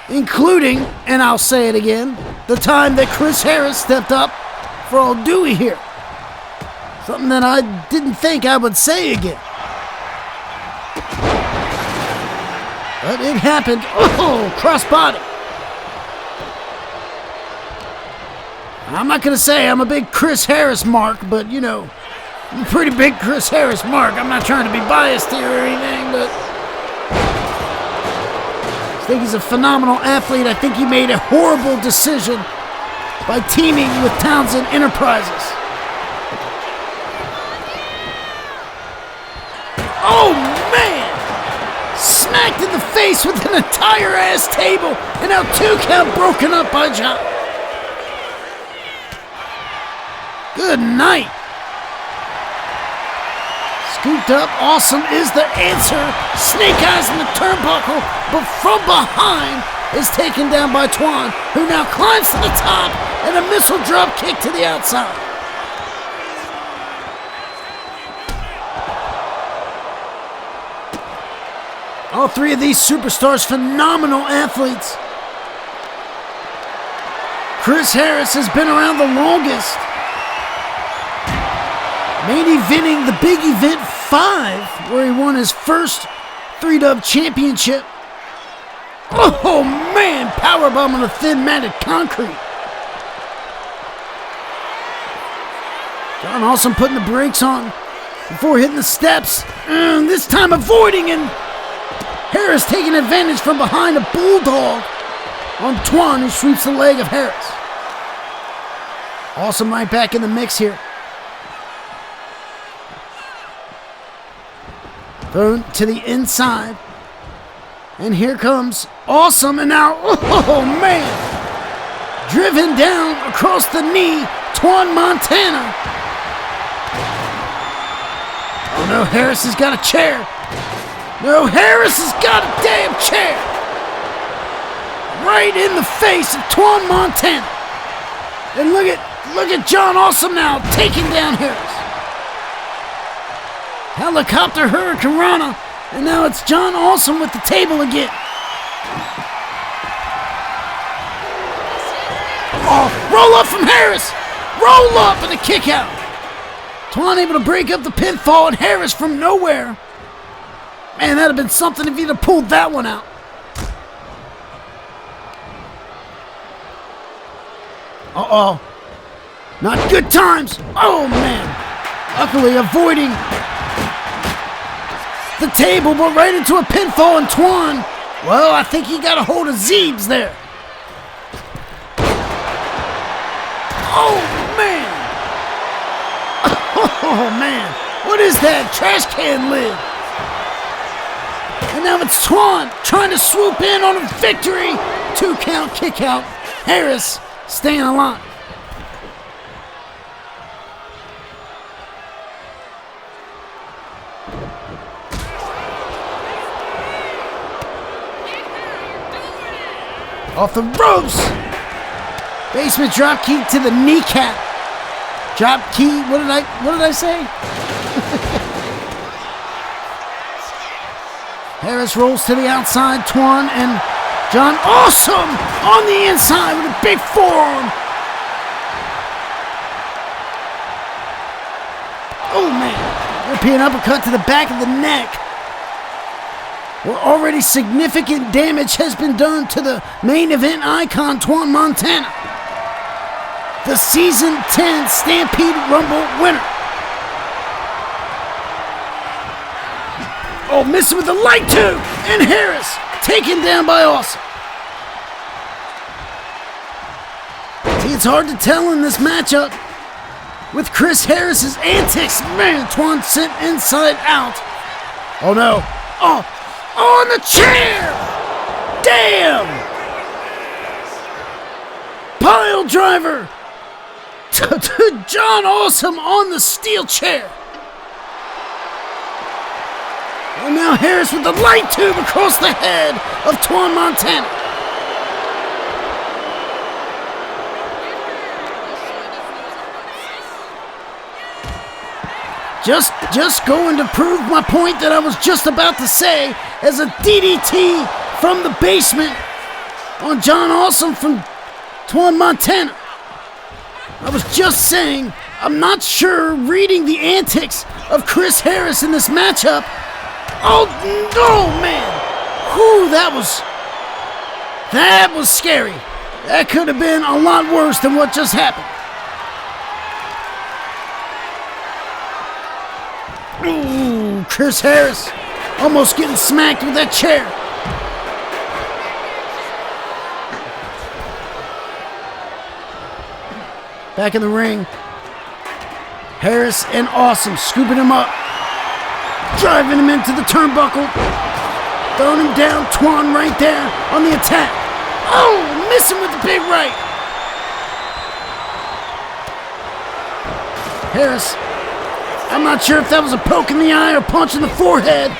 S2: including, and I'll say it again, the time that Chris Harris stepped up for old Dewey here. Something that I didn't think I would say again. But it happened. Oh, crossbody. I'm not going to say I'm a big Chris Harris mark, but, you know, I'm a pretty big Chris Harris mark. I'm not trying to be biased here or anything, but I think he's a phenomenal athlete. I think he made a horrible decision by teaming with Townsend Enterprises. Oh man! Smacked in the face with an entire ass table, and now 2 count broken up by John. Good night. Scooped up, Awesome is the answer. Snake Eyes in the turnbuckle, but from behind is taken down by Twan, who now climbs to the top, and a missile drop kick to the outside. All 3 of these superstars, phenomenal athletes. Chris Harris has been around the longest. Main eventing the Big Event 5, where he won his first 3-dub championship. Oh man, powerbomb on a thin matted concrete. John Awesome putting the brakes on before hitting the steps. This time avoiding, and Harris taking advantage from behind a bulldog on Twan, who sweeps the leg of Harris. Awesome right back in the mix here. Thrown to the inside. And here comes Awesome, and now, oh man! Driven down across the knee, Twan Montana. Oh no, Harris has got a chair. No, Harris has got a damn chair. Right in the face of Twan Montana. And look at John Awesome now taking down Harris. Helicopter Hurricanrana, and now it's John Awesome with the table again. Oh, roll up from Harris. Roll up and a kick out. Twan able to break up the pinfall, and Harris from nowhere. Man, that'd have been something if he'd have pulled that one out. Uh-oh. Not good times. Oh, man. Luckily avoiding the table, but right into a pinfall, and Twan, well, I think he got a hold of Zeebs there. Oh, man. Oh, man. What is that? Trash can lid. And now it's Twan trying to swoop in on a victory. 2 count kick out. Harris staying alive. Off the ropes. Basement drop key to the kneecap. Drop key. What did I say? Harris rolls to the outside. Twan and John Awesome on the inside with a big forearm. Oh man. European uppercut to the back of the neck. Well, already significant damage has been done to the main event icon, Twan Montana, the Season 10 Stampede Rumble winner. Oh, missing with the light tube, and Harris taken down by Awesome. See, it's hard to tell in this matchup with Chris Harris's antics. Man, Twan sent inside out. Oh no. Oh. On the chair! Damn! Pile driver to John Awesome on the steel chair. And now Harris with the light tube across the head of Twan Montana. Just going to prove my point that I was just about to say, as a DDT from the basement on John Awesome from Twan Montana. I was just saying, I'm not sure reading the antics of Chris Harris in this matchup. Oh, no, man. Whew, that was scary. That could have been a lot worse than what just happened. Ooh, Chris Harris almost getting smacked with that chair. back in the ring. Harris and Awesome scooping him up. Driving him into the turnbuckle. Throwing him down. Twan right there on the attack. Oh, missing with the big right. Harris, I'm not sure if that was a poke in the eye or punch in the forehead.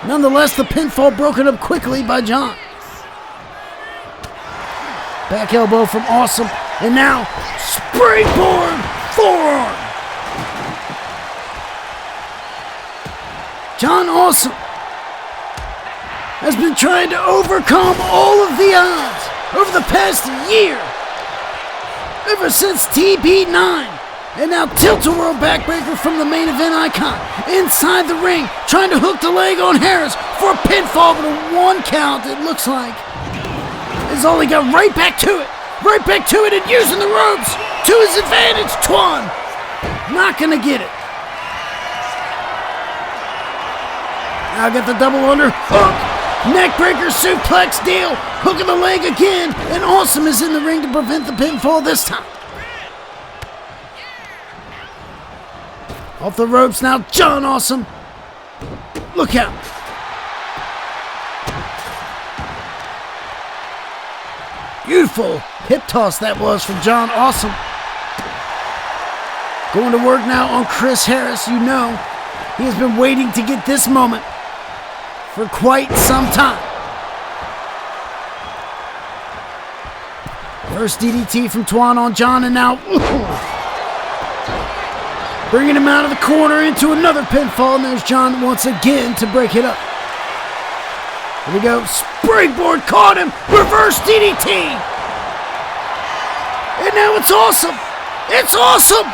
S2: Nonetheless, the pinfall broken up quickly by John. Back elbow from Awesome. And now, springboard forearm. John Awesome has been trying to overcome all of the odds over the past year. Ever since TB9. And now tilt-a-whirl backbreaker from the main event icon. Inside the ring, trying to hook the leg on Harris for a pinfall, but a 1 count, it looks like. Is all he got. Right back to it. Right back to it and using the ropes to his advantage. Twan not going to get it. Now get the double under hook. Neckbreaker suplex deal. Hooking the leg again. And Awesome is in the ring to prevent the pinfall this time. Off the ropes now, John Awesome. Look out. Beautiful hip toss that was from John Awesome. Going to work now on Chris Harris. You know, he has been waiting to get this moment for quite some time. First DDT from Twan on John, and now bringing him out of the corner into another pinfall, and there's John once again to break it up. Here we go. Springboard caught him. Reverse DDT. And now it's Awesome. It's Awesome.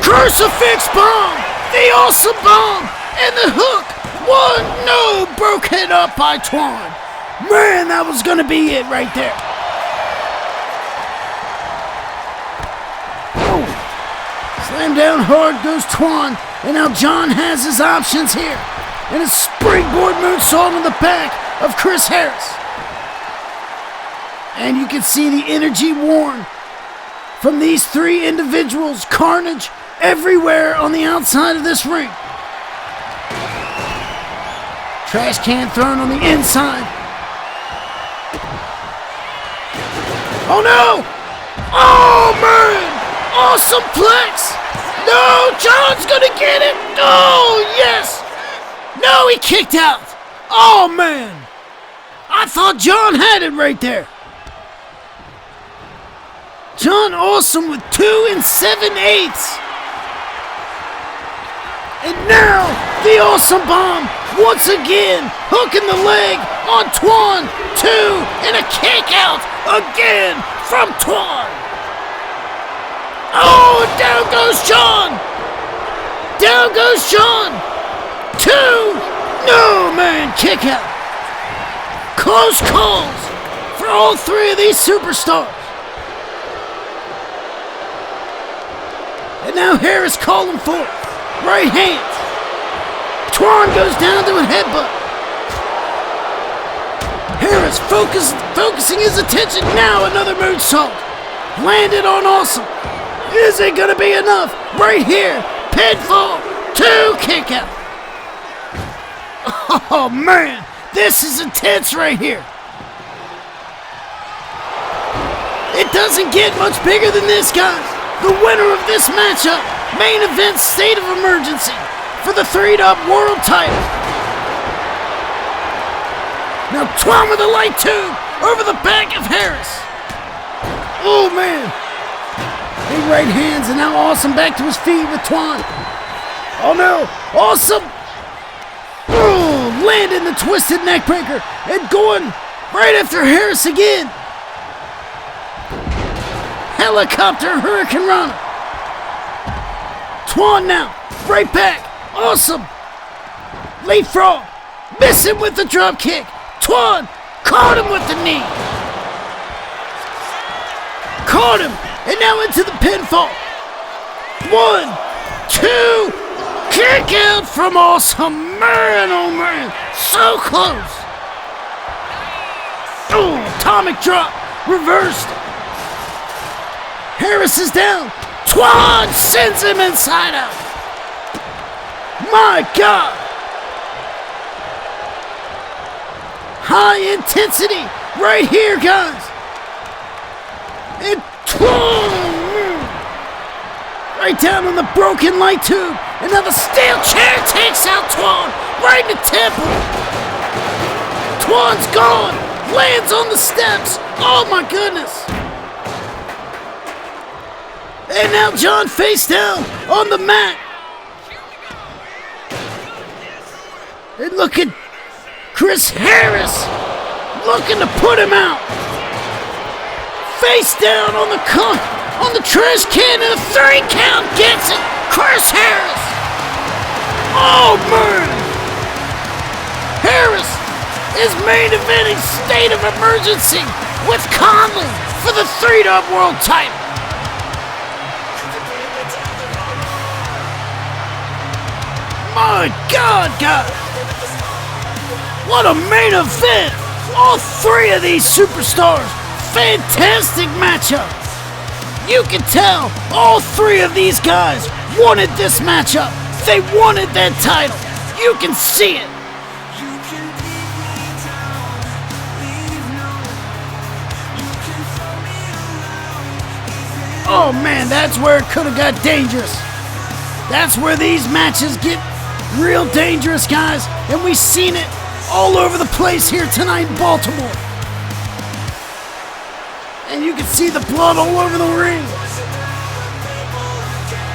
S2: Crucifix bomb. The Awesome bomb. And the hook. One. No. Broken up by Twan. Man, that was going to be it right there. Slam down hard goes Twan, and now John has his options here. And a springboard moonsault on the back of Chris Harris. And you can see the energy worn from these three individuals. Carnage everywhere on the outside of this ring. Trash can thrown on the inside. Oh no! Oh man! Awesome flex! No, John's gonna get it! Oh, yes! No, he kicked out! Oh, man! I thought John had it right there. John Awesome with 2 7/8. And now, the Awesome bomb, once again, hooking the leg on Twan. 2, and a kick out again from Twan. Oh, down goes John! Down goes John! 2! No, man, kick out! Close calls for all three of these superstars. And now Harris calling for it. Right hand. Twan goes down to a headbutt. Harris focusing his attention. Now another moonsault. Landed on Awesome. Is it gonna be enough? Right here. Pinfall. 2 kick out. Oh man, this is intense right here. It doesn't get much bigger than this, guys. The winner of this matchup, main event state of emergency for the 3-Dub World title. Now Twan with a light tube over the back of Harris. Oh man. Big right hands, and now Awesome back to his feet with Twan. Oh no, Awesome. Oh, landing the twisted neckbreaker and going right after Harris again. Helicopter Hurricane Rana. Twan now, right back. Awesome. Leapfrog, missing with the drop kick. Twan caught him with the knee. Caught him, and now into the pinfall. 1, 2, kick out from Awesome. Man, oh man, so close. Oh, atomic drop, reversed. Harris is down. Twan sends him inside out. My God. High intensity right here, guys. And Twan right down on the broken light tube. And now the steel chair takes out Twan right in the temple. Twan's gone. Lands on the steps. Oh my goodness. And now John face down on the mat. And look at Chris Harris looking to put him out. Face down on the trash can, and a 3 count gets it. Chris Harris. Oh man. Harris is main eventing State of Emergency with Conley for the 3-Dub World title. My God, guys. What a main event. All 3 of these superstars. Fantastic matchup. You can tell all 3 of these guys wanted this matchup. They wanted that title. You can see it. Oh man, that's where it could have got dangerous. That's where these matches get real dangerous, guys. And we've seen it all over the place here tonight in Baltimore. And you can see the blood all over the ring.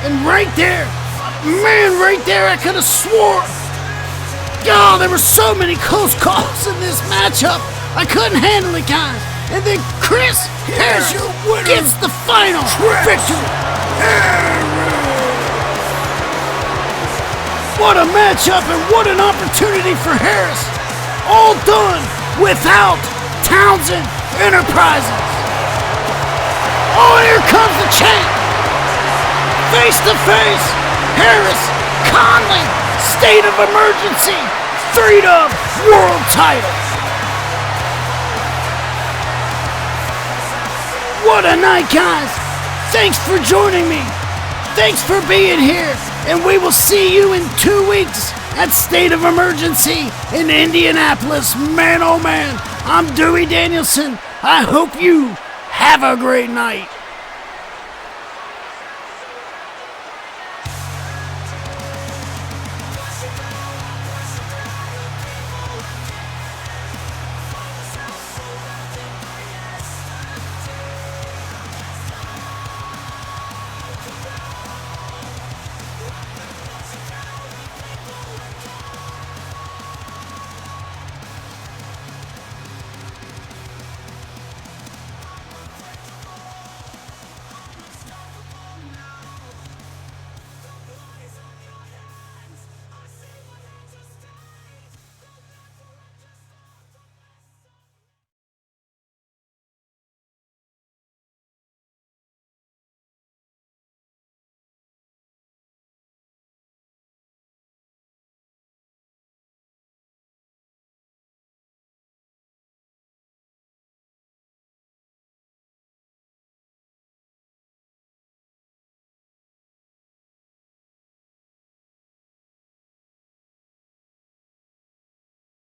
S2: And right there, man, right there, I could have swore. God, there were so many close calls in this matchup. I couldn't handle it, guys. And then Chris Harris gets the final victory. What a matchup and what an opportunity for Harris. All done without Townsend Enterprises. Oh, here comes the champ. Face to face, Harris, Conley, State of Emergency, 3-Dub World title. What a night, guys. Thanks for joining me. Thanks for being here. And we will see you in 2 weeks at State of Emergency in Indianapolis. Man, oh man, I'm Dewey Danielson. I hope you have a great night.